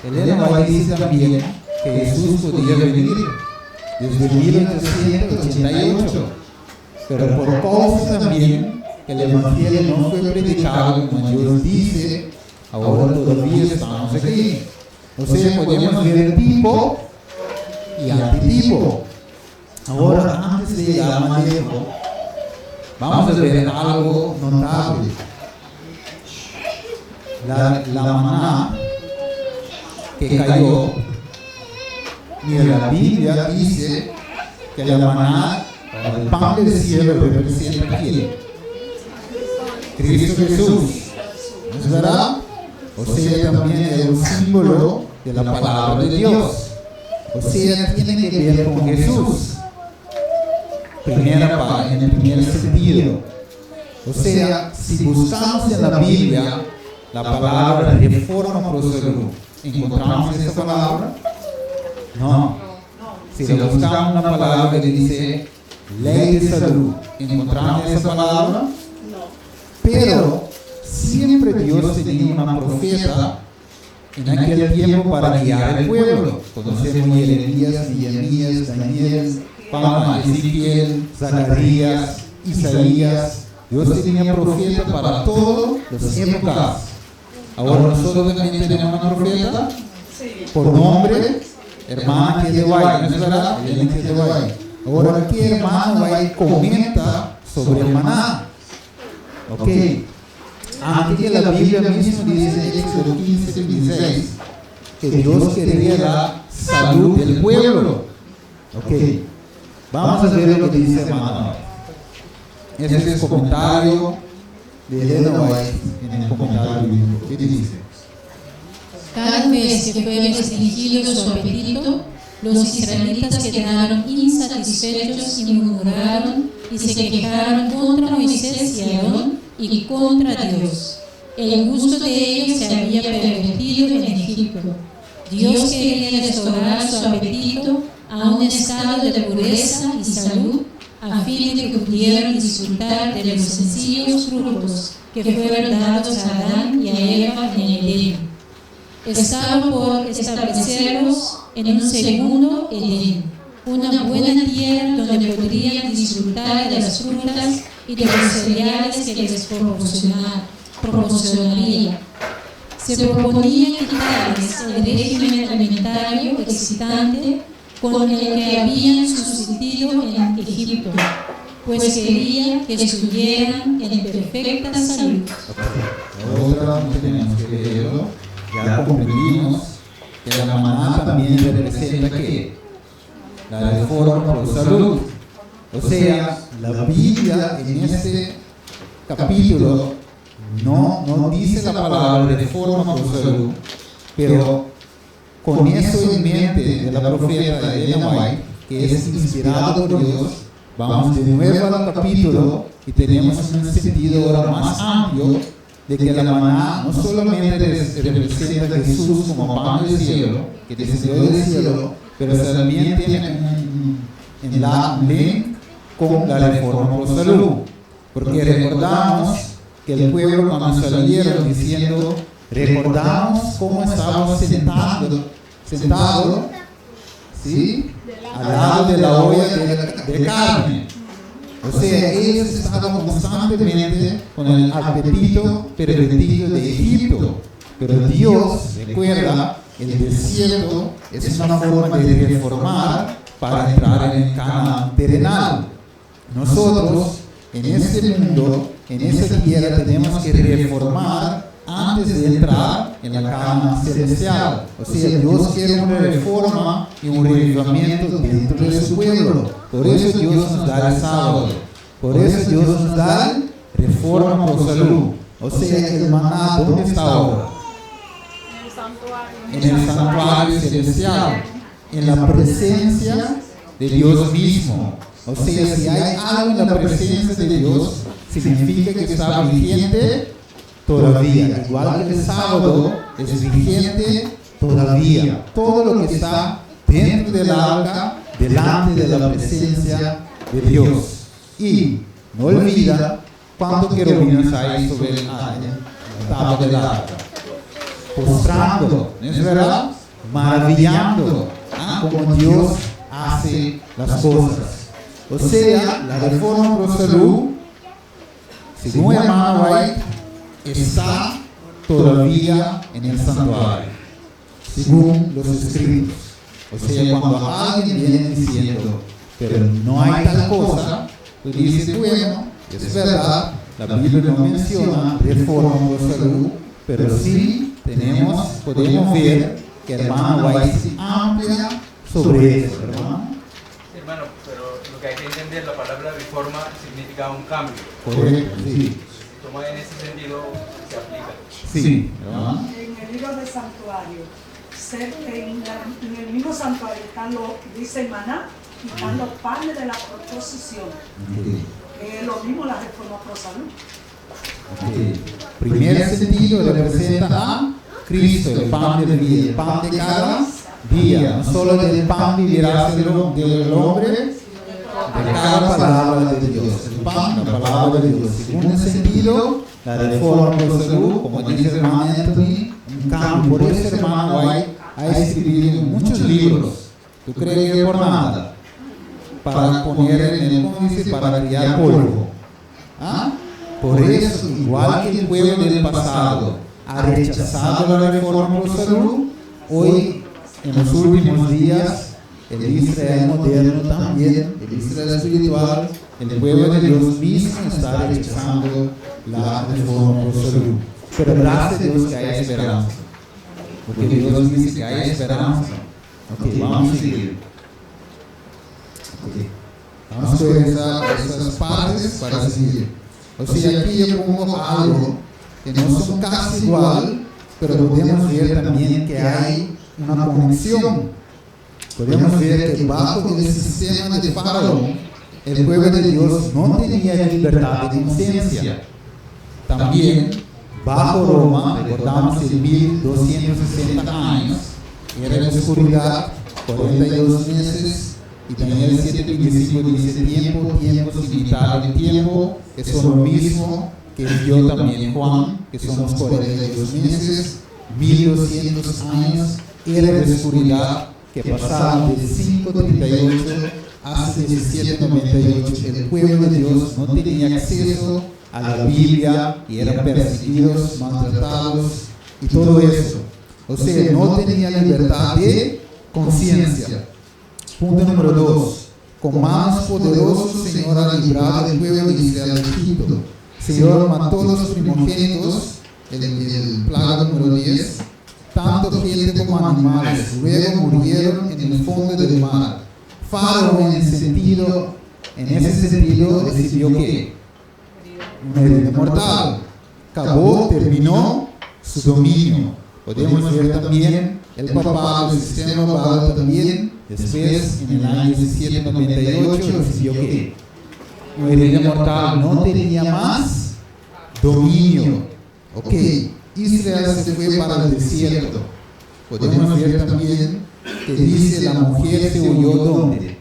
Elena White dice también que Jesús podía venir desde 1888, pero por causa también que el Evangelio no fue predicado como Dios dice, ahora todavía estamos aquí. O sea, podemos ver tipo y antitipo. Ahora, antes de llegar más lejos, vamos a ver algo notable. La maná que cayó, mira, la Biblia dice que la maná, el pan del cielo, representa quién? Cristo Jesús. ¿No es verdad? O sea, también es un símbolo de la palabra de Dios. O sea, tiene que ver con Jesús. En el primer sentido. O sea, si buscamos en la Biblia la palabra reforma pro salud, ¿encontramos esa palabra? No. Si lo buscamos una palabra que dice ley de salud, ¿encontramos esa palabra? No. Pero siempre Dios tenía una profeta en aquel tiempo para guiar al pueblo. Conocemos Jeremías, Nehemías, Daniel, Ezequiel, Zacarías, Isaías. Dios tenía profeta para todas las épocas. Ahora nosotros también tenemos una profeta por nombre, hermana que es de Guay, ¿no es verdad? Ahora aquí hermano Guay comenta sobre el maná. Ok. Antes que la Biblia misma dice en Éxodo 15:16 que Dios quería la salud del pueblo. Ok. Vamos a ver lo que dice hermano. Ese es el comentario de Elena White en el comentario bíblico. ¿Qué dice? Cada vez que fue restringido su apetito, los israelitas quedaron insatisfechos y murmuraron y se quejaron contra Moisés y Aarón y contra Dios. El gusto de ellos se había pervertido en Egipto. Dios quería restaurar su apetito a un estado de pureza y salud a fin de que pudieran disfrutar de los sencillos frutos que fueron dados a Adán y a Eva en el Edén. Estaba por establecerlos en un segundo Edén, una buena tierra donde podrían disfrutar de las frutas y de los cereales que les proporcionaría. Se proponía quitarles el régimen alimentario excitante con el que habían subsistido en Egipto, pues quería que estuvieran en perfecta salud. Otra no tenemos que leerlo. Ya comprendimos que la maná también representa ¿qué? La reforma por salud. O sea, la Biblia en este capítulo no dice la palabra reforma por salud, pero con eso en mente de la profeta Elena White, que es inspirado por Dios, vamos de nuevo al capítulo y tenemos un sentido ahora más amplio de que la maná no solamente representa a Jesús como pan del cielo, que descendió del cielo, pero también tiene un link con la reforma por salud. Porque recordamos que el pueblo cuando salieron diciendo, recordamos cómo estábamos sentado, ¿sí? Al lado de la olla de carne. O sea, ellos estaban constantemente con el apetito pervertido de Egipto. Pero Dios, recuerda, el desierto es una forma de reformar para entrar en el Canaán terrenal. Nosotros, en este mundo, en esta tierra, tenemos que reformar antes de entrar en la Canaán celestial. O sea, Dios quiere una reforma y un revivimiento dentro de su pueblo. Por eso Dios nos da el sábado. Por eso Dios nos da reforma por salud. O sea, el maná, ¿dónde está ahora? En el santuario celestial. En la presencia de Dios mismo. O sea, si hay algo en la presencia de Dios, significa que está vigente todavía. Igual que el sábado es vigente todavía. Todo lo que está dentro del arca, delante de la presencia de Dios. Y no olvida cuántos querubines hay sobre la tabla del arca. Postrando, ¿no es verdad? Maravillando como Dios hace las cosas. O sea, la reforma por salud, según hermano White, está todavía en el santuario, según los escritos. O sea, cuando alguien viene diciendo, pero no hay tal cosa, tú dices, bueno, es verdad, la Biblia no menciona reforma por salud, pero sí podemos ver que el hermano White se amplia sobre eso, hermano. Hermano, pero lo que hay que entender, la palabra reforma significa un cambio. Correcto, sí. Como en ese sentido se aplica. Sí. En el libro del santuario, en el mismo santuario están dice maná y están los panes de la proposición. Lo mismo la reforma por salud. Primer sentido representa a Cristo, el pan del día, el pan de cada día. No solo del pan vivirá del hombre, de cada palabra de Dios. El pan, la palabra de Dios. Segundo sentido, la reforma por salud, como dice el hermano Anthony, un cambio. Por eso el hermano White ha escrito muchos libros. ¿Tú crees que por nada? Para poner en el códice para criar polvo. Por eso, igual que el pueblo del pasado ha rechazado la reforma por salud, hoy, en los últimos días, el Israel moderno también, el Israel espiritual, el pueblo de Dios mismo está rechazando la reforma por salud. Pero gracias a Dios que hay esperanza. Porque Dios dice que hay esperanza. Ok, vamos a seguir. Vamos a ver esas partes para seguir. O sea, aquí yo pongo algo que no son casi igual, pero podemos ver también que hay una conexión. Podemos ver que bajo el sistema de Faraón, el pueblo de Dios no tenía libertad de conciencia. También, bajo Roma, recordamos el 1260 años, era la oscuridad, 42 meses, y también el 7:25 dice tiempo, tiempo sin mitad del tiempo, que son lo mismo que dio también Juan, que somos 42 meses, 1200 años, era de oscuridad que pasaban de 538 hasta 1798. El pueblo de Dios no tenía acceso a la Biblia y eran perseguidos, maltratados y todo eso. O sea, no tenía libertad de conciencia. Punto número 2. Con manos poderosas, Señor ha librado el pueblo de Israel de Egipto. Señor mató los primogénitos, el plaga número 10, tanto gente como animales. Luego murieron en el fondo del mar. Faraón en ese sentido recibió ¿qué? Una herida mortal. Acabó, terminó su dominio. Podemos ver también el papado, el sistema papado también, después en el año 1798 recibió ¿qué? Una herida mortal, no tenía más dominio. Ok, Israel se fue para el desierto. Podemos ver también que dice la mujer se huyó ¿dónde?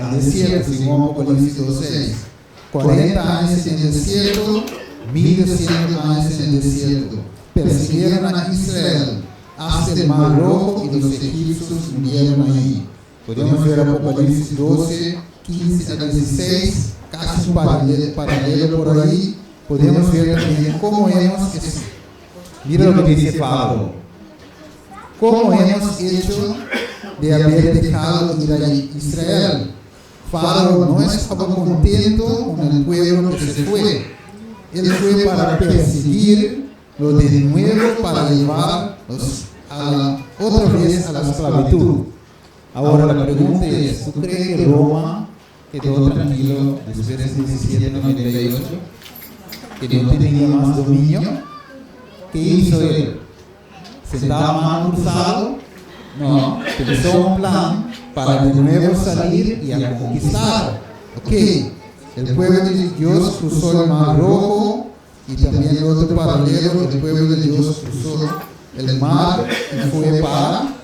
Al desierto, según Apocalipsis 2:6. 40 años en el desierto, 1200 años en el desierto. Persiguieron a Israel hasta el Mar Rojo y los egipcios murieron ahí. Podemos ver Apocalipsis 12, 15 a 16, casi un paralelo por ahí. Podemos ver también cómo mira lo que dice Pablo, cómo hemos hecho de haber dejado ir a Israel. Faraón no estaba contento con el pueblo que se fue. Él fue para perseguirlo de nuevo, para llevarlos otra vez a la esclavitud. Ahora la pregunta es, ¿tú crees que Roma quedó tranquilo después de 1798? ¿Que no tenía más dominio? ¿Qué hizo él? ¿Sentaba mano cruzado? No, pensó un plan para de nuevo salir y a conquistar. Ok, el pueblo de Dios cruzó el Mar Rojo y también el otro paralelo, el pueblo de Dios cruzó el mar y fue para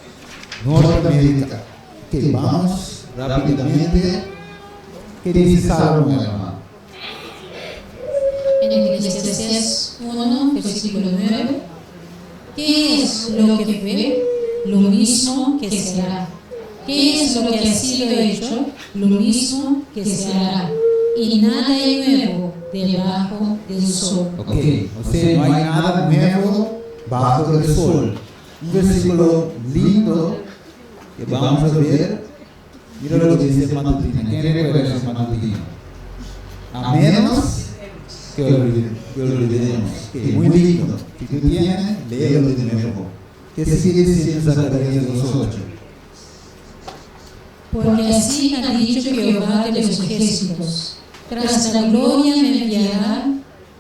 Norteamérica. Ok, vamos rápidamente. ¿Qué dice Salomón, hermano? En Eclesiastés 1, versículo 9, ¿qué es lo que fue? Lo mismo que será. ¿Qué es lo que ha sido hecho? Lo mismo que se hará. Y nada hay nuevo debajo del sol. Ok, o sea, no hay nada nuevo bajo el sol. Un versículo lindo que vamos a ver. Mira lo que dice el matutino. ¿Quién recuerda ese matutino? A menos que olvidemos. Muy lindo. Si tú tienes, léelo de nuevo. ¿Qué sigue diciendo Zacarías 2:8? Porque así ha dicho Jehová de los ejércitos: tras la gloria me enviará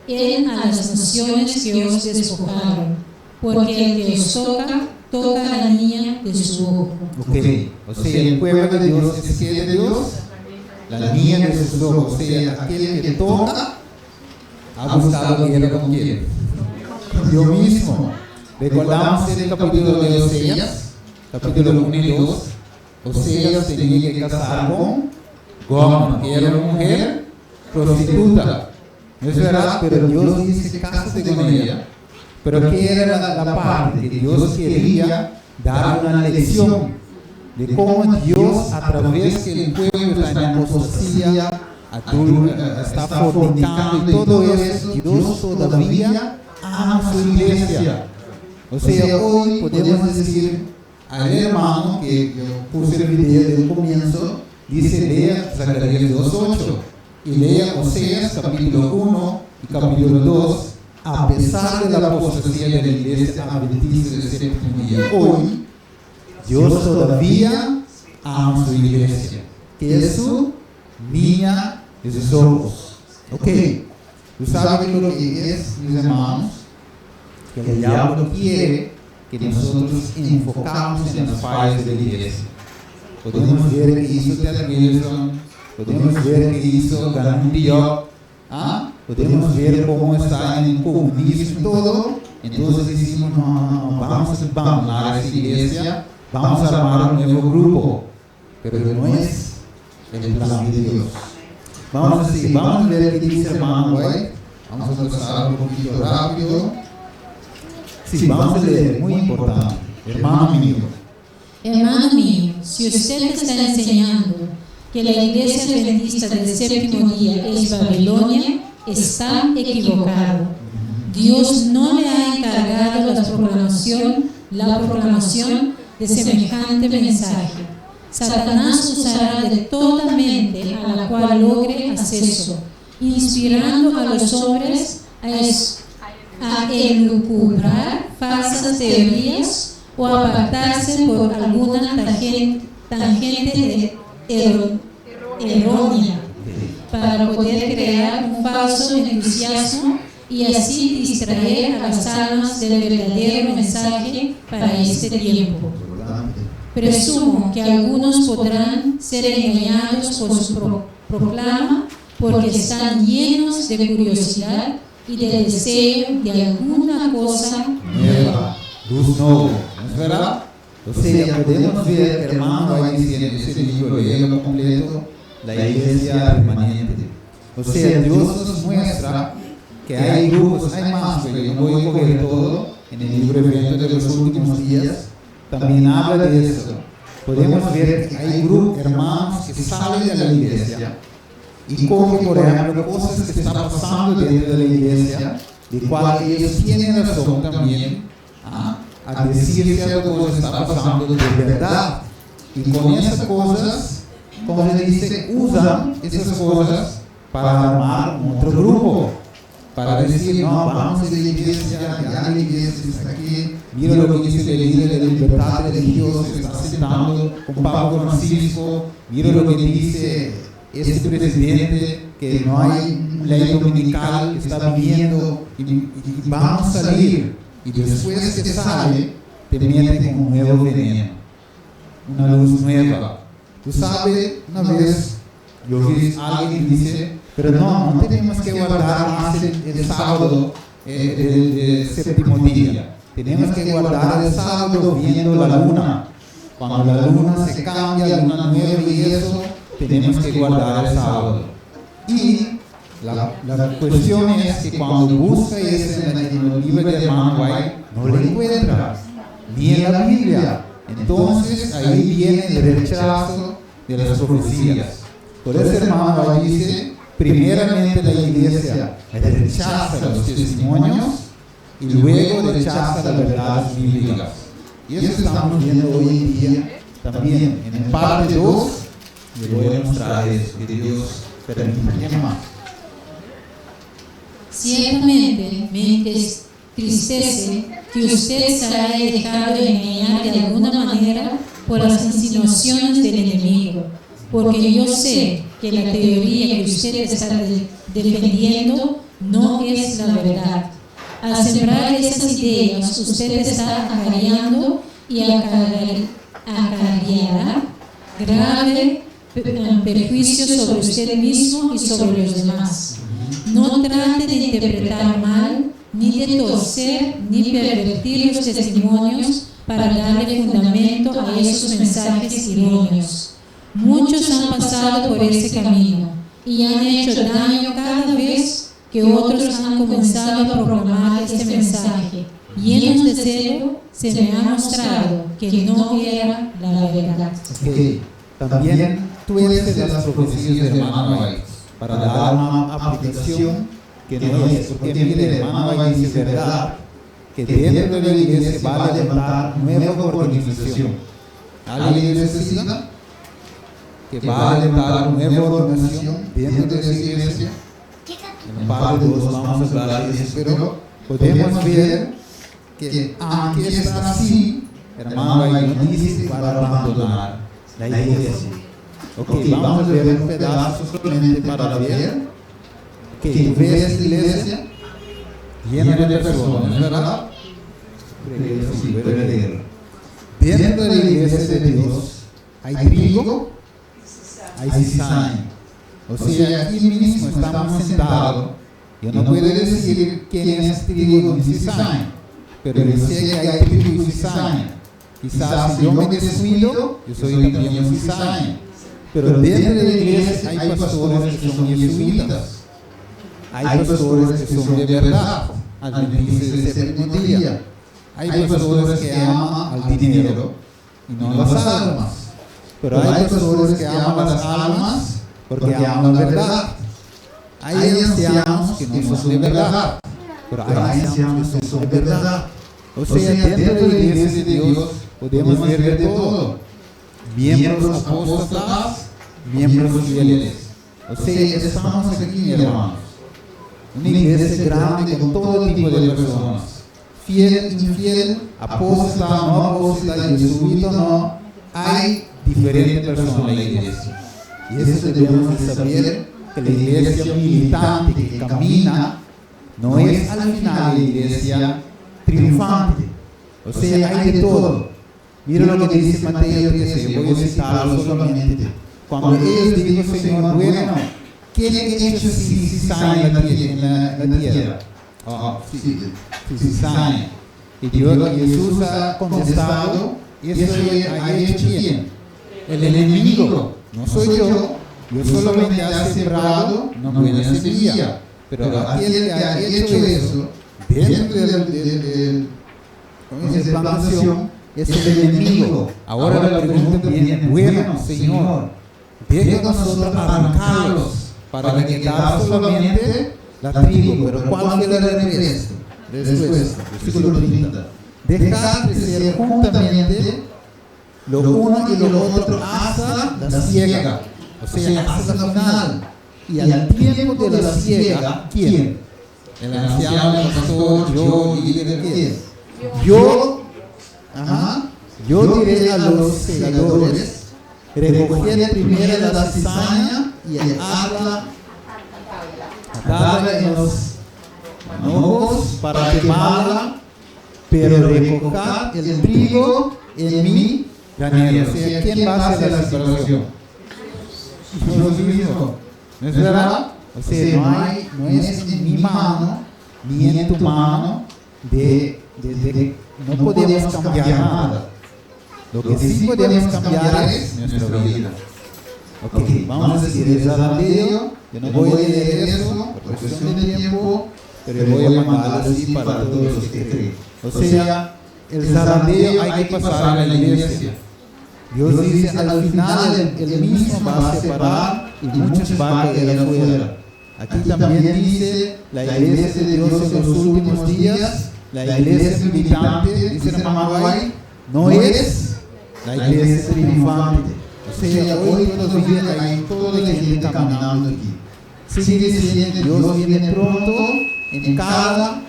él a las naciones que os despojaron, porque el que os toca a la niña de su ojo. Ok, o sea, el pueblo de Dios es que de Dios, la niña de sus ojos, o sea, aquel que toca, ha buscado guerra con quién? Yo mismo. Recordamos el capítulo de Oseas, capítulo 1 y 2. Oseas tenía que casar con Gomer, que era una mujer prostituta. No es verdad, pero Dios dice cásate con ella. Pero ¿qué era la parte? Que Dios quería dar una lección de cómo Dios, a través que el pueblo está en apostasía, está fornicando y todo eso, Dios todavía ama su iglesia. O sea, hoy podemos decir al hermano que yo puse el video del comienzo, dice lea Zacarías 2:8 y lea Oseas capítulo 1 y capítulo 2, a pesar de la apostasía de la iglesia adventista del séptimo día. Hoy Dios todavía ama su iglesia, que es su niña de sus ojos. Ok, tú sabes lo que es, mis hermanos, que el diablo quiere que nosotros enfocamos en las fallas de la iglesia. Podemos ver que hizo Ted Wilson, podemos ver que hizo Ganun Diop, podemos ver cómo está en el comunismo y todo. Entonces decimos, no, vamos a abandonar esa iglesia, vamos a armar un nuevo grupo. Pero no es el plan de Dios. Vamos a ver qué dice hermano White Vamos a pasar un poquito rápido. Sí, vamos a leer, muy importante. Hermano mío. Hermano mío, si usted está enseñando que la iglesia adventista del séptimo día es Babilonia, está equivocado. Dios no le ha encargado la proclamación de semejante mensaje. Satanás usará de toda mente a la cual logre acceso, inspirando a los hombres a elucubrar falsas teorías o apartarse por alguna tangente errónea para poder crear un falso entusiasmo y así distraer a las almas del verdadero mensaje para este tiempo. Presumo que algunos podrán ser engañados por su proclama porque están llenos de curiosidad y de deseo de alguna cosa nueva. Luz nuevo, ¿no es verdad? O sea, podemos ver, hermano, ahí diciendo ese libro, léelo completo, la iglesia remanente. O sea, Dios nos muestra que hay grupos, hay más, pero yo no voy a coger todo en el libro Evento de los Últimos Días, también habla de eso. Podemos ver que hay grupos, hermanos, que salen de la iglesia y cogen, por ejemplo, cosas que están pasando dentro de la iglesia, de cual ellos tienen razón también a decir ciertas cosas que están pasando de verdad. Y con esas cosas, como se dice, usan esas cosas para armar otro grupo. Para decir, no, vamos a la iglesia, ya la iglesia está aquí, mira lo que dice el líder de la libertad religiosa, se está sentando con Papa Francisco, mira lo que dice este presidente, que no hay ley dominical, que está viviendo, y vamos a salir. Y después que sale, te miente con un nuevo veneno, una luz nueva. Tú sabes, una vez yo vi a alguien que dice, pero no tenemos que guardar más el sábado del séptimo día. Tenemos que guardar el sábado viendo la luna. Cuando la luna se cambia, la luna nueva y eso, tenemos que guardar el sábado. Y la cuestión es que cuando buscas eso en el libro de hermano White, no lo encuentras, ni en la Biblia. Entonces ahí viene el rechazo de las profecías. Por eso hermano White dice, primeramente la iglesia rechaza los testimonios y luego rechaza las verdades bíblicas. Y eso estamos viendo hoy en día también. En el parte 2 le voy a mostrar eso, que Dios permite más. Ciertamente me entristece que usted se haya dejado engañar de alguna manera por las insinuaciones del enemigo, porque yo sé que la teoría que usted está defendiendo no es la verdad. Al sembrar esas ideas, usted está acarreando y acarreará grave perjuicio sobre usted mismo y sobre los demás. No trate de interpretar mal, ni de torcer, ni pervertir los testimonios para darle fundamento a esos mensajes erróneos. Muchos han pasado por ese camino y han hecho daño cada vez que otros han comenzado a proclamar este mensaje. Llenos de celo, se me ha mostrado que no era la verdad. Okay. También tú eres de las profecías de hermano White, para dar una aplicación que no es, porque mire, hermano White dice verdad, que dentro de la iglesia va a levantar nueva organización. ¿Alguien necesita? Que va a levantar nueva organización dentro de esa iglesia. En parte 2 vamos a hablar de eso, pero podemos ver que aunque está así, hermano White no dice para abandonar la iglesia. Ok, vamos a ver un pedazo solamente para ver que tú ves la iglesia llena de personas, ¿verdad? Sí, voy a leerlo. Dentro de la iglesia de Dios hay trigo, hay cizaña. O sea, aquí mismo estamos sentados. Yo no puedo decir quién es trigo y cizaña, pero yo sé que hay trigo y cizaña. Quizás si yo me descuido, yo soy también un cizaña. Pero dentro de la iglesia hay pastores que son jesuitas, hay pastores que son de verdad, adventistas del séptimo día. Hay pastores que aman al dinero y no las almas. Pero hay pastores que aman las almas porque aman la verdad. Hay ancianos que no son de verdad, pero hay ancianos que son de verdad. O sea, dentro de la iglesia de Dios podemos ver de todo. Miembros apóstatas, miembros fieles. O sea, estamos aquí, hermanos. Una iglesia grande con todo tipo de personas. Fiel, infiel, apóstata, no apóstata, jesuita, no. Hay diferentes personas en la iglesia. Y eso debemos de saber, que la iglesia militante que camina no es al final la iglesia triunfante. O sea, hay de todo. Mira lo que dice Mateo 13, voy a citarlo solamente. Cuando ellos dijeron, Señor, bueno, ¿quién ha hecho cizaña en la tierra? Cizaña. Y Jesús ha contestado, ¿eso ha hecho quién? El enemigo. No soy yo solamente he sembrado una buena semilla. Pero aquel que ha hecho eso, dentro del plantación, es el enemigo. Ahora la pregunta viene, bueno, Señor, deja nosotros arrancarlos para quedar solamente la trigo. Pero ¿cuál fue la respuesta? Versículo 30. Dejar crecer juntamente lo uno y lo otro hasta la siega. O sea, hasta la final. Y al tiempo de la siega, ¿quién? El anciano, el pastor, yo, líder, ¿quién? Yo diré a los segadores, recoged primero la cizaña y atadla en los manojos para quemarla, pero recoged el trigo en mi granero. O sea, ¿quién va a hacer la separación? Nosotros mismos. ¿No es verdad? O sea, no es en mi mano ni en tu mano no podemos cambiar nada. Lo que sí podemos cambiar es nuestra vida. Ok, vamos a seguir el zarandeo. Yo no voy a leer eso por cuestión de tiempo, pero voy a mandarlo así para todos los que creen. O sea, el zarandeo hay que pasar a la iglesia. Dios dice, al final Él mismo va a separar y muchos van a quedar afuera. Aquí también dice, la iglesia de Dios en los últimos días, la iglesia militante, dice la hermana Guay, no es la iglesia triunfante. O sea, hoy todavía hay toda la gente caminando aquí. Sigue diciendo, Dios viene pronto, en cada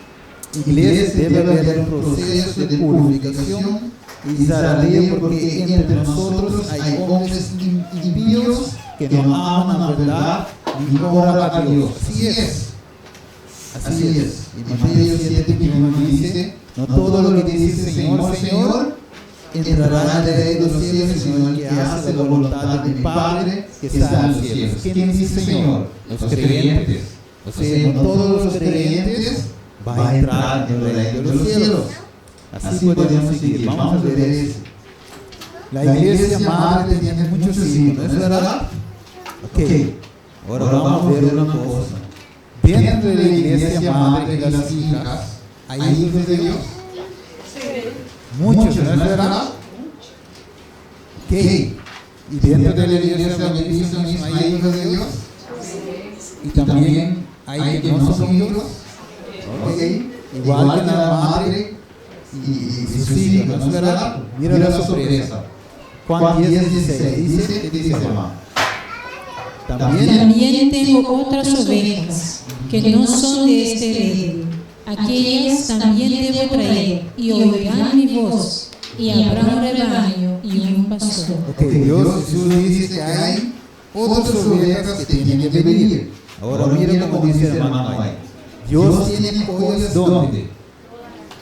iglesia debe haber un proceso de purificación y zarandeo, porque entre nosotros hay hombres impíos que no aman la verdad ni oran a Dios. Así es. Así es. Y Mateo 7:1 dice, no todo lo que dice Señor, Señor, entrará en el reino de los cielos, sino el que hace la voluntad de mi Padre que está en los cielos. ¿Quién dice Señor? Los creyentes. O sea, no todos los creyentes van a entrar en el reino de los cielos. Así podemos seguir. Vamos a ver eso. La iglesia madre tiene muchos hijos, ¿no es verdad? Ok, ahora vamos a ver una cosa. Dentro de la iglesia madre y las hijas, ¿hay hijos de Dios? Muchos, ¿no es verdad? Ok, y dentro de la iglesia adventista misma hay hijos de Dios. Y también hay que no son hijos. Ok, igual que la madre y sus hijos, ¿no es verdad? Mira la sorpresa. Juan 10:16 dice, ¿qué dice mamá? También tengo otras ovejas que no son de este redil. Aquellas también debo traer y oirán mi voz, y habrá un rebaño y un pastor. Ok, Jesús dice que hay otras ovejas que tienen que venir. Ahora mira cómo dice la hermana May. Dios tiene ovejas ¿dónde?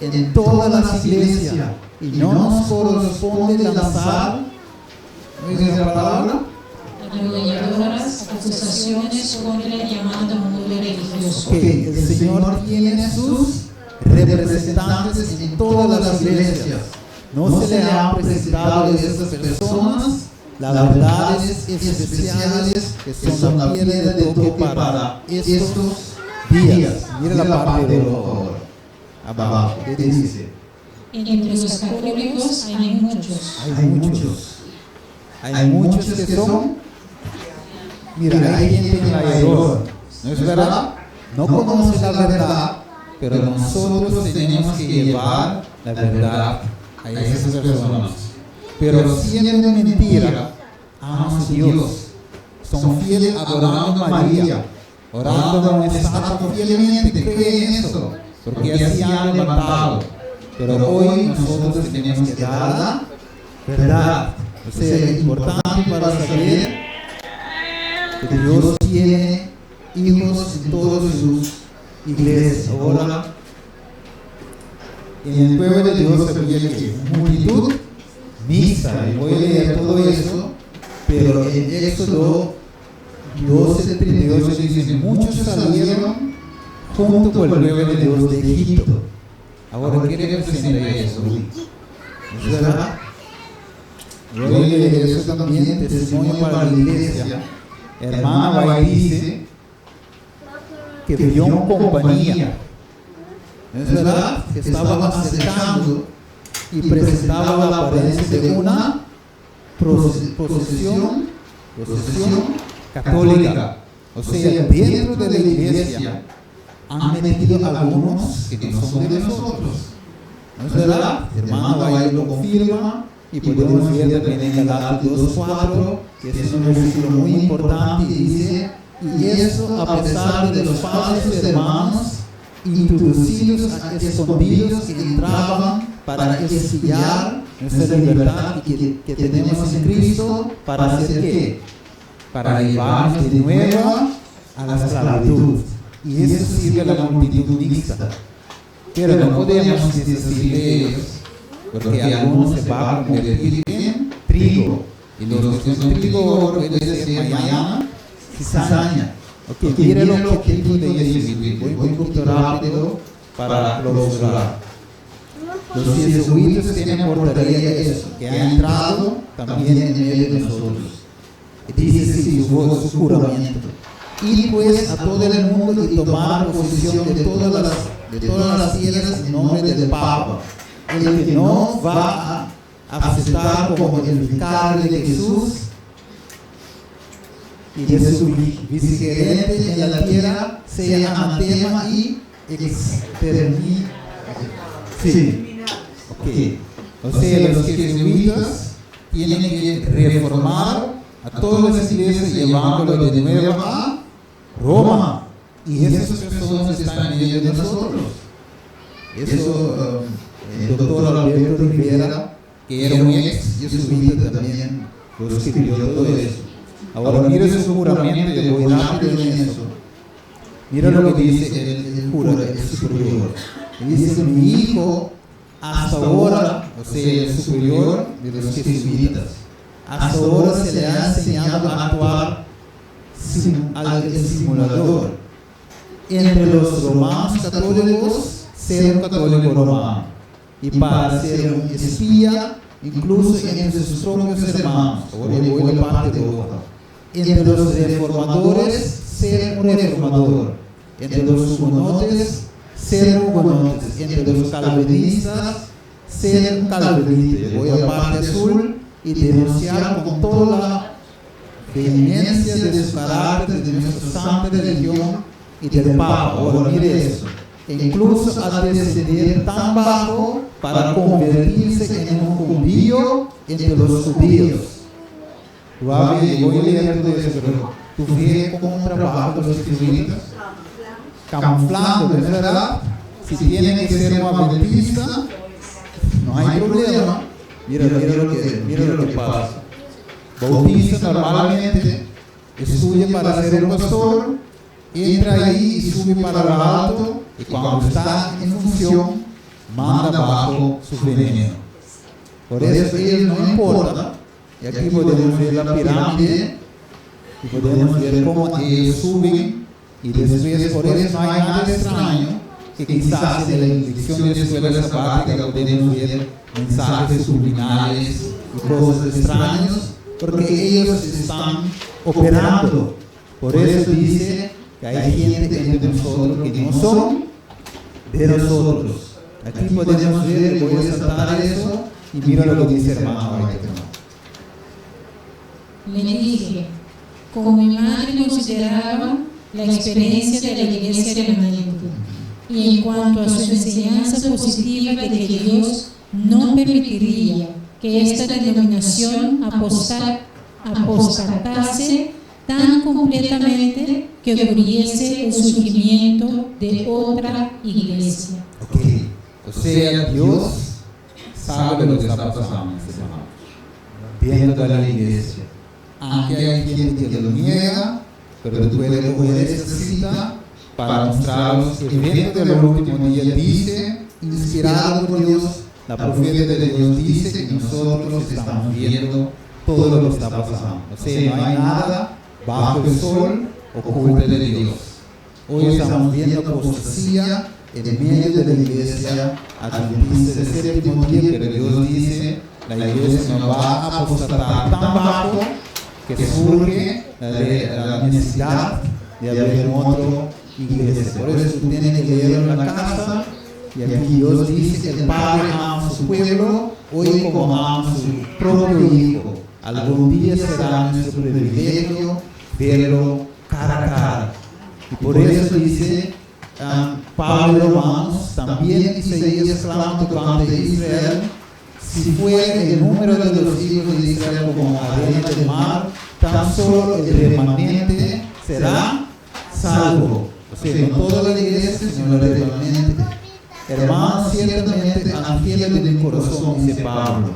En todas las iglesias. Y no nos corresponde lanzar, ¿no dice la palabra? Arrolladoras acusaciones contra el llamado mundo religioso. Ok, el Señor tiene sus representantes en todas las iglesias. No se le han presentado a esas personas las verdades especiales que son la piedra de toque para estos días. Mira la parte de abajo. Abajo. ¿Qué dice? Entre los católicos hay muchos. Hay muchos que son. Mira, hay gente en la error. ¿No es verdad? No conoce la verdad, pero nosotros tenemos que llevar la verdad a esas personas. Pero siendo mentira, aman a Dios. Son fieles adorando a María, orando a un estado fielmente, creen eso, porque así han levantado. Pero hoy nosotros tenemos que dar la verdad. O sea, es importante para saber que Dios tiene hijos en todas sus iglesias. Ahora, en el pueblo de Dios había que multitud mixta, y voy a leer todo eso, pero en Éxodo 12:32 dice: muchos salieron junto con el pueblo de Dios de Egipto. Ahora, ¿qué representa eso? ¿Es verdad? Voy a leer eso también, testimonio para la iglesia. Hermana Bay dice que vio una compañía, es verdad, que estaba acercando y presentaba la apariencia de una procesión católica. O sea, dentro de la iglesia han metido algunos que no son de nosotros. ¿No es verdad? Hermana Bay lo confirma. Y podemos ver también en Galatas 2:4, que es un versículo muy importante, y dice: y eso a pesar de los falsos hermanos introducidos a escondidos que entraban para espiar nuestra libertad que tenemos en Cristo, para hacer ¿qué? Para llevarnos de nuevo a la esclavitud. Y eso sirve a la multitud mixta. Pero no podemos decir de ellos, porque algunos se van a convertir en trigo, y los que son trigo puede ser mañana cizaña. Ok, mire el objetivo de Jesucristo. Voy un poquito rápido para clausurar. Los jesuitas tienen por tarea eso, que han entrado también en medio de nosotros. Dice así su juramento: ir pues a todo el mundo y tomar posesión de todas las tierras en nombre del Papa. El que no va a aceptar como el vicario de Jesús y de su vicegerente en la tierra sea anatema y exterminado. Sí. Okay. O sea, los jesuitas tienen que reformar a todas las iglesias llevándolo de nuevo a Roma. Y esas personas están en medio de nosotros. Eso el doctor Alberto Rivera, que era un ex jesuita también, lo escribió todo eso. Ahora mire su juramento, yo voy rápido en eso. Mira lo que dice el cura, el superior. Dice: mi hijo hasta ahora, o sea, el superior de los jesuitas, hasta ahora se le ha enseñado a actuar al simulador. Entre los romanos católicos, ser un católico romano. Y para ser un espía, incluso entre sus propios hermanos. Ahora voy a la parte de hoja. Entre los reformadores, ser un reformador. Entre los hugonotes, ser un hugonotes. Entre los calvinistas, ser un calvinista. Voy a la parte azul y denunciar con toda la vehemencia de su carácter, de nuestra santa religión y del Papa. Ahora mire eso. E incluso a descender tan bajo para convertirse en un judío entre los judíos. Voy a leer todo eso, pero tú ves cómo trabajan los jesuitas, camuflando, ¿es verdad? Si tiene que ser un adventista, no hay problema. Mira lo que pasa. Bautista normalmente estudia para ser un pastor, entra ahí y sube para lo alto, y cuando está en función, manda bajo su veneno. Por eso ellos no importa. Y aquí podemos ver la pirámide y podemos ver cómo ellos suben, y después por eso no hay nada extraño que quizás en la lección de la escuela sabática podemos ver mensajes subliminales y cosas extrañas, porque ellos están operando. Por eso dice que hay gente entre nosotros que no son de nosotros. Aquí podemos ver, voy a saltar eso y mira lo que dice hermano ahorita. Le dije, como mi madre consideraba la experiencia de la iglesia remanente, y en cuanto a su enseñanza positiva de que Dios no permitiría que esta denominación apostatase tan completamente que ocurriese el surgimiento de otra iglesia. Ok, o sea, Dios sabe lo que está pasando, viendo a la iglesia. Aunque hay gente que lo niega, pero tú puedes coger esta cita para mostrarlos que dentro del último día dice, inspirado por Dios, la profeta de Dios dice que nosotros estamos viendo todo lo que está pasando. O sea, no hay nada bajo el sol oculto de Dios. Hoy estamos viendo apostasía en medio de la iglesia adventista del séptimo día, pero Dios dice, la iglesia no va a apostatar tan bajo que surge la necesidad de haber otra iglesia. Por eso tú tienes que leerlo en la casa. Y aquí Dios dice que el Padre ama a su pueblo hoy como ama a su propio Hijo. Algún día será nuestro privilegio verlo cara a cara. Y por eso dice Pablo Romanos, también Isaías clama tocante de Israel, si fuera el número de los hijos de Israel como arena del mar, tan solo el remanente será salvo. O sea, no toda la iglesia, sino el remanente. Hermanos, ciertamente ángeles de mi corazón, dice Pablo.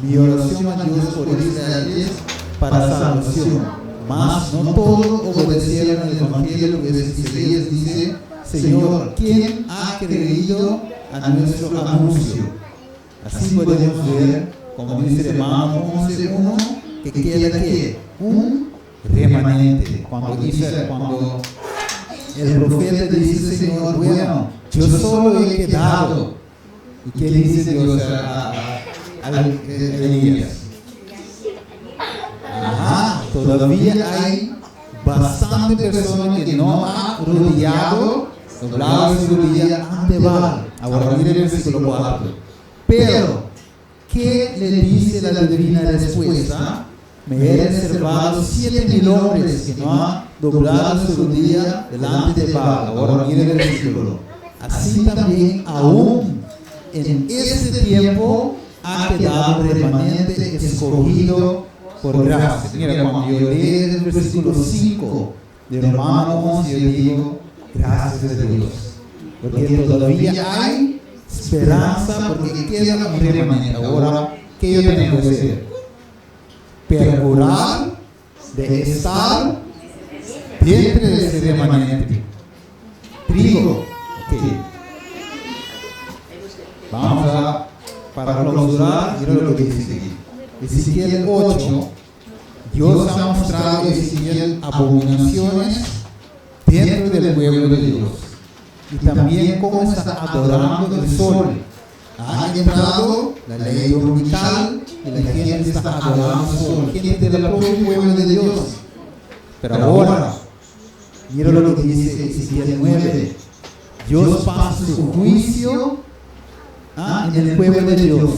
Mi oración a Dios por Israel es para salvación. Mas no todos obedecieron el evangelio, que Isaías dice, Señor, ¿quién ha creído a nuestro anuncio? Así podemos ver, como dice hermano 11:1, que queda que un remanente. Cuando el profeta dice, Señor, bueno, yo solo he quedado. ¿Y qué dice Dios a Elías? Todavía hay bastante personas que no han rodeado, doblado su rodilla ante Baal. Ahora miren el versículo 4. Pero, ¿qué le dice la divina respuesta? Me he reservado 7,000 hombres que no han doblado su rodilla delante de Baal. Ahora miren el versículo. Así también, aún en este tiempo, ha quedado remanente escogido por gracia. Mira, cuando yo leo el versículo 5 de Romanos 11, yo digo, gracias a Dios. Porque todavía hay esperanza, porque queda un remanente. Ahora, ¿qué yo tengo que hacer? Perjurar de estar dentro de ese remanente. Trigo. Okay. Vamos a, para clausurar, mira lo que dice aquí. Ezequiel 8, Dios ha mostrado a Ezequiel abominaciones dentro del pueblo de Dios. Y también cómo está adorando el sol. Ha entrado la ley dominical y la gente está adorando el sol. Gente del propio pueblo de Dios. Pero ahora, mira lo que dice Ezequiel 9. Dios pasa su juicio en el pueblo de Dios,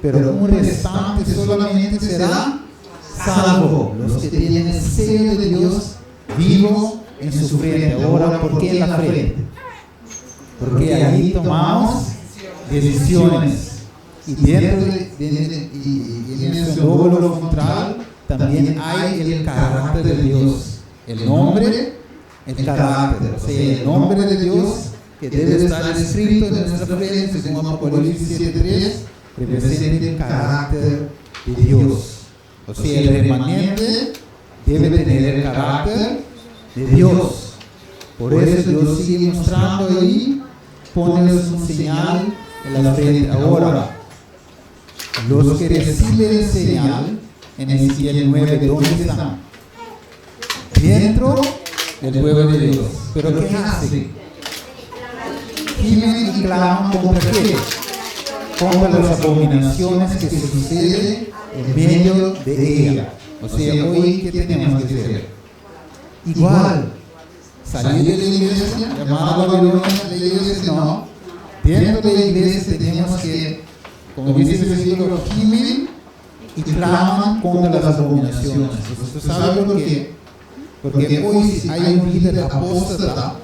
pero un restante solamente será salvo, los que tienen el sello de Dios vivo en su frente. Ahora, ¿por qué en la frente? Porque ahí tomamos decisiones. Y dentro y en ese lóbulo frontal también hay el carácter de Dios, el nombre, el carácter, o sea, el nombre de Dios que debe estar escrito en nuestra frente, según Apocalipsis 7:3, representa el carácter de Dios. O sea, el remanente debe tener el carácter de Dios. Por eso Dios sigue mostrando ahí, ponerles un señal en la frente. Ahora, los que reciben señal en Ezequiel 9, ¿dónde están? Dentro del pueblo de Dios. ¿Pero qué hacen? Gimen y claman contra qué? Contra las abominaciones que se suceden en medio de ella. O sea, hoy, ¿qué tenemos que hacer? Igual, salir de la iglesia, llamar a Babilonia, la iglesia no. Dentro de la iglesia tenemos que, como dice el versículo, gimen y claman contra las abominaciones. ¿Usted sabe por qué? Porque hoy si hay un líder apóstata,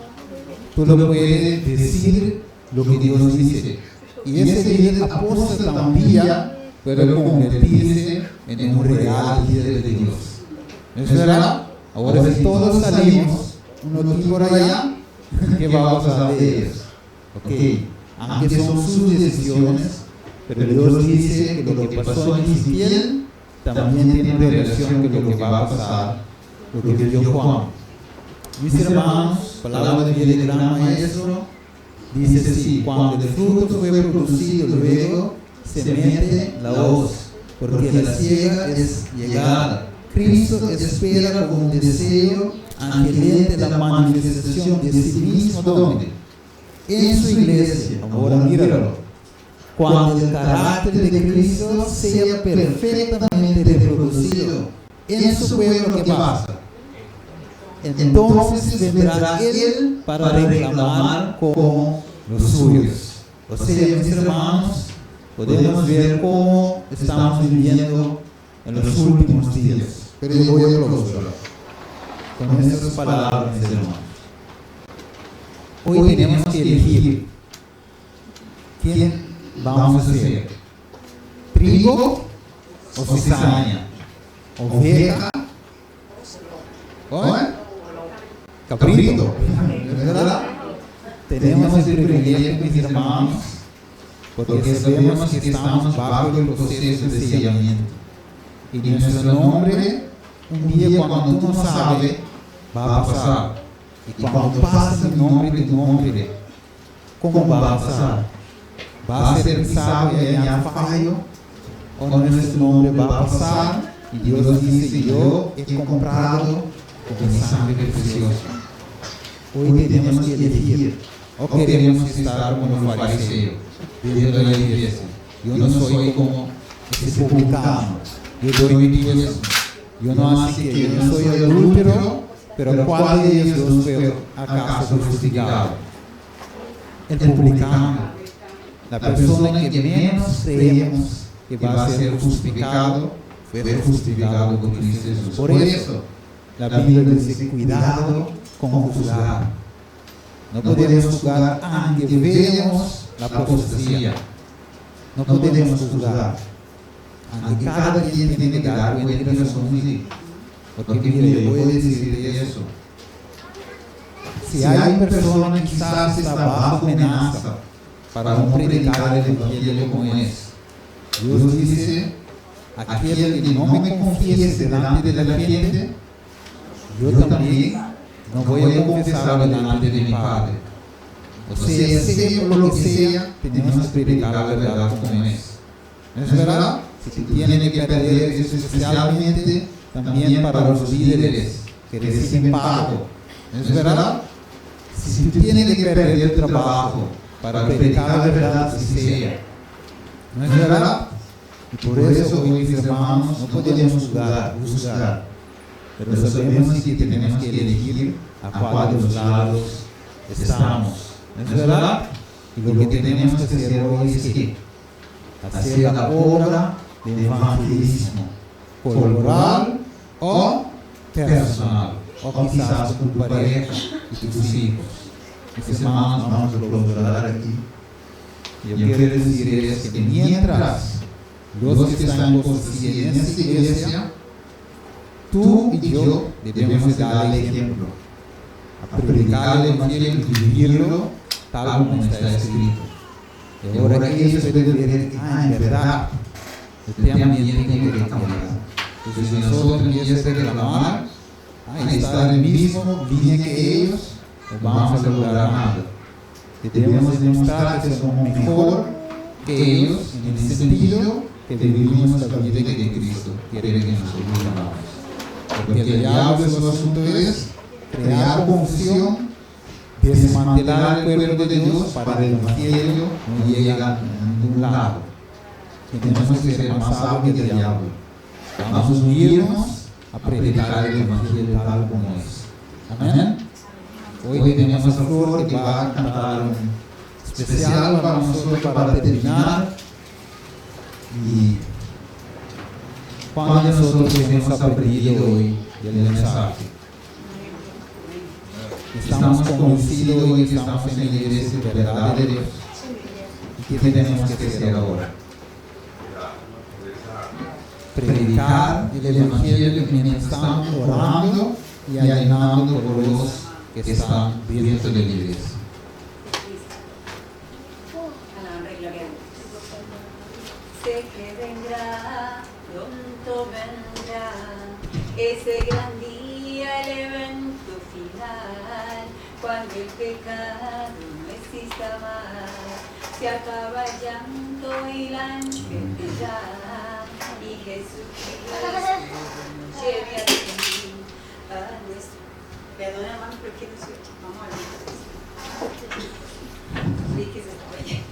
tú lo puedes decir lo que Dios dice. Y ese líder apóstata un día puede convertirse en un real líder de Dios. ¿No es verdad? Ahora si todos salimos, uno aquí por allá, ¿qué va a pasar de ellos? Ok, aunque son sus decisiones, pero Dios dice que lo que pasó en Israel también tiene relación con lo que va a pasar, lo que vio Juan. Mis hermanos, palabra del gran maestro, dice así: cuando el fruto fue producido, luego se mete la hoz, porque la siega es llegada. Cristo espera con deseo anhelante la manifestación de sí mismo, ¿dónde? En su iglesia. Ahora míralo. Cuando el carácter de Cristo sea perfectamente reproducido en su pueblo, ¿qué pasa? Entonces vendrá Él para reclamar como los suyos. O sea, mis hermanos, podemos ver cómo estamos viviendo en los últimos días. Pero yo voy a closar con estas palabras, mis hermanos. Hoy tenemos que elegir quién vamos a ser: trigo o cizaña, oveja o cabrito, ¿verdad? Tenemos el privilegio, mis hermanos, porque sabemos que estamos bajo el proceso de sellamiento. Y nuestro nombre, un día cuando tú no sabes, va a pasar. Y cuando pasa el nombre de tu nombre, ¿cómo va a pasar? ¿Va a ser pisado y hallar fallo? ¿O nuestro nombre va a pasar? Y Dios dice: yo he comprado con mi sangre preciosa. Hoy tenemos que elegir. O queremos estar como los fariseos dentro de la iglesia. Yo no soy como ese publicano. Yo doy mi diezmo. Yo no así que yo no soy adúltero, pero ¿cuál de ellos dos fue acaso justificado? El publicano, la persona que menos creemos que va a ser justificado, fue justificado por Cristo Jesús. Por eso, la Biblia dice: cuidado con juzgar. No podemos juzgar aunque veamos la apostasía. No podemos juzgar. Aunque cada quien tiene que dar cuenta de su música. Porque mire, yo voy a decir eso. Si hay persona que quizás está bajo amenaza para no predicar el evangelio como es, Dios dice: aquel que no me confiese delante de la gente, yo también no voy a confesar delante de mi Padre. O sea, sea por lo que sea, tenemos que predicar la verdad como es. ¿No es verdad? Si tú tienes que perder eso, especialmente también para los líderes que reciben pago. ¿No es verdad? Si tú tienes que perder tu trabajo para predicar la verdad, si sea. ¿No es verdad? Y por eso hoy, mis hermanos, no podemos juzgar. Pero sabemos que tenemos que elegir a cuál de los lados estamos. ¿No es verdad? Y lo que tenemos que hacer hoy es que hacer la obra de evangelismo, corporal o personal, o quizás con tu pareja y tus hijos. Mis hermanos, vamos a colaborar aquí. Yo quiero decir es que mientras los que están en esta iglesia, tú y yo debemos dar el ejemplo, a predicar el evangelio y vivirlo tal como está escrito. Y ahora ellos pueden ver que, en verdad, el tema tiene que cambiar. Entonces, si nosotros tenemos que reclamar, estar en la misma línea que ellos, no vamos a lograr nada. Debemos demostrar que somos mejor que ellos en el sentido que vivimos la vida que Cristo quiere que nosotros vivamos. Porque el diablo, su asunto es crear confusión, desmantelar el pueblo de Dios para el evangelio no llega a ningún lado. Tenemos que ser más sabios que el diablo. Vamos a unirnos a predicar el evangelio tal como es. Amén. Hoy tenemos a Flor que va a cantar un especial para nosotros para terminar. Y cuando nosotros hemos aprendido hoy el mensaje, estamos convencidos hoy que estamos en la iglesia de verdad de Dios. ¿Y qué tenemos que hacer ahora? Predicar el Evangelio mientras estamos orando y ayunando por los que están dentro de la iglesia. Sé que vendrá, pronto vendrá, ese gran día, el evento final, cuando el pecado no exista más, se acaba el llanto y la enfermedad, y Jesucristo nos lleve a ti, a nuestro. Perdona, hermano, pero quiero decir, vamos a ver. Sí, que se está oyendo.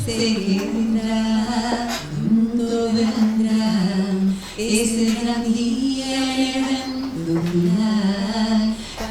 Se vendrá, pronto vendrá, ese gran día, el evento final,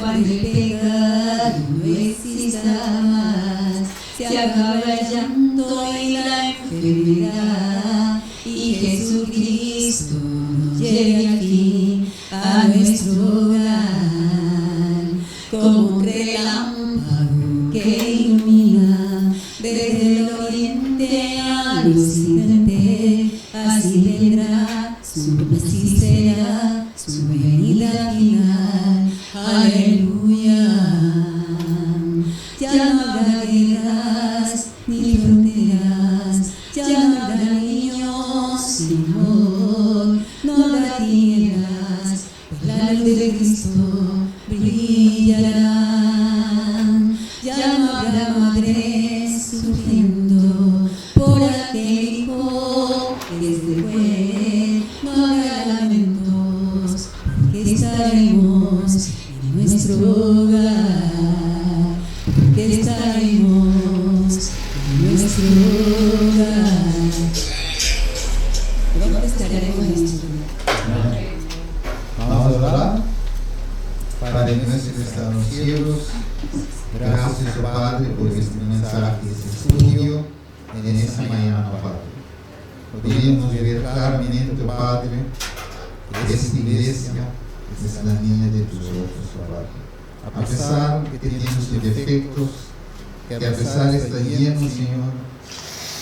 cuando el pecado no exista más, se acaba el llanto y la enfermedad, y Jesucristo nos lleve aquí a nuestro hogar, como un relámpago que ilumina desde el oriente al occidente, así vendrá, así será su venida final. Aleluya. Ya no habrá guerras ni fronteras, ya no habrá niños sin amor, no habrá tinieblas, pues la luz de Cristo brillará. Ya no habrá madres sufriendo por aquel hijo que se fue, no habrá lamentos, porque estaremos en nuestro hogar, porque estaremos en nuestro hogar. ¿Dónde estaremos en nuestro hogar? Vamos a orar. Padre nuestro que estás en los cielos, gracias, Padre, por este mensaje, este estudio en esta mañana, Padre. Podemos ver claramente, Padre, que esta iglesia es la niña de tus ojos, Padre. A pesar que tenemos sus defectos, que a pesar de estar lleno, Señor,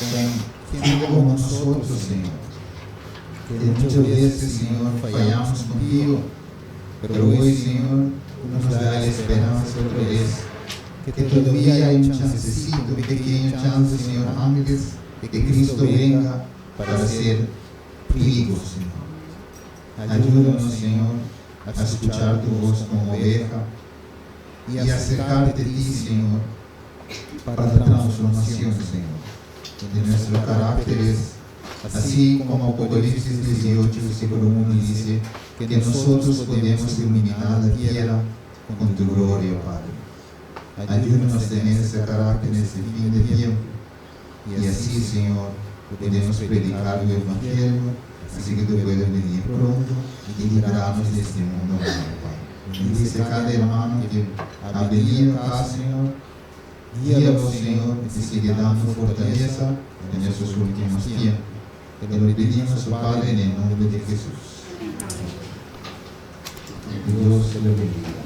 con gente como nosotros, Señor, que muchas veces, Señor, fallamos contigo, pero hoy, Señor, nos da la esperanza otra vez, que todavía hay un chancecito, un pequeño chance, Señor, antes de que Cristo venga para ser trigos, Señor. Ayúdanos, Señor, a escuchar tu voz como oveja y acercarte a ti, Señor, para la transformación, Señor, de nuestros caracteres, así como Apocalipsis 18, versículo 1 dice que nosotros podemos iluminar la tierra con tu gloria, Padre. Ayúdanos a tener ese carácter en este fin de tiempo, y así, Señor, podemos predicar el Evangelio, así que tú puedes venir pronto y librarnos de este mundo malo, Padre. Bendice cada hermano que ha venido acá, Señor. Guíalo, Señor, y sigue dando fortaleza en estos últimos tiempos. Te lo pedimos, Padre, en el nombre de Jesús. Dios te lo bendiga.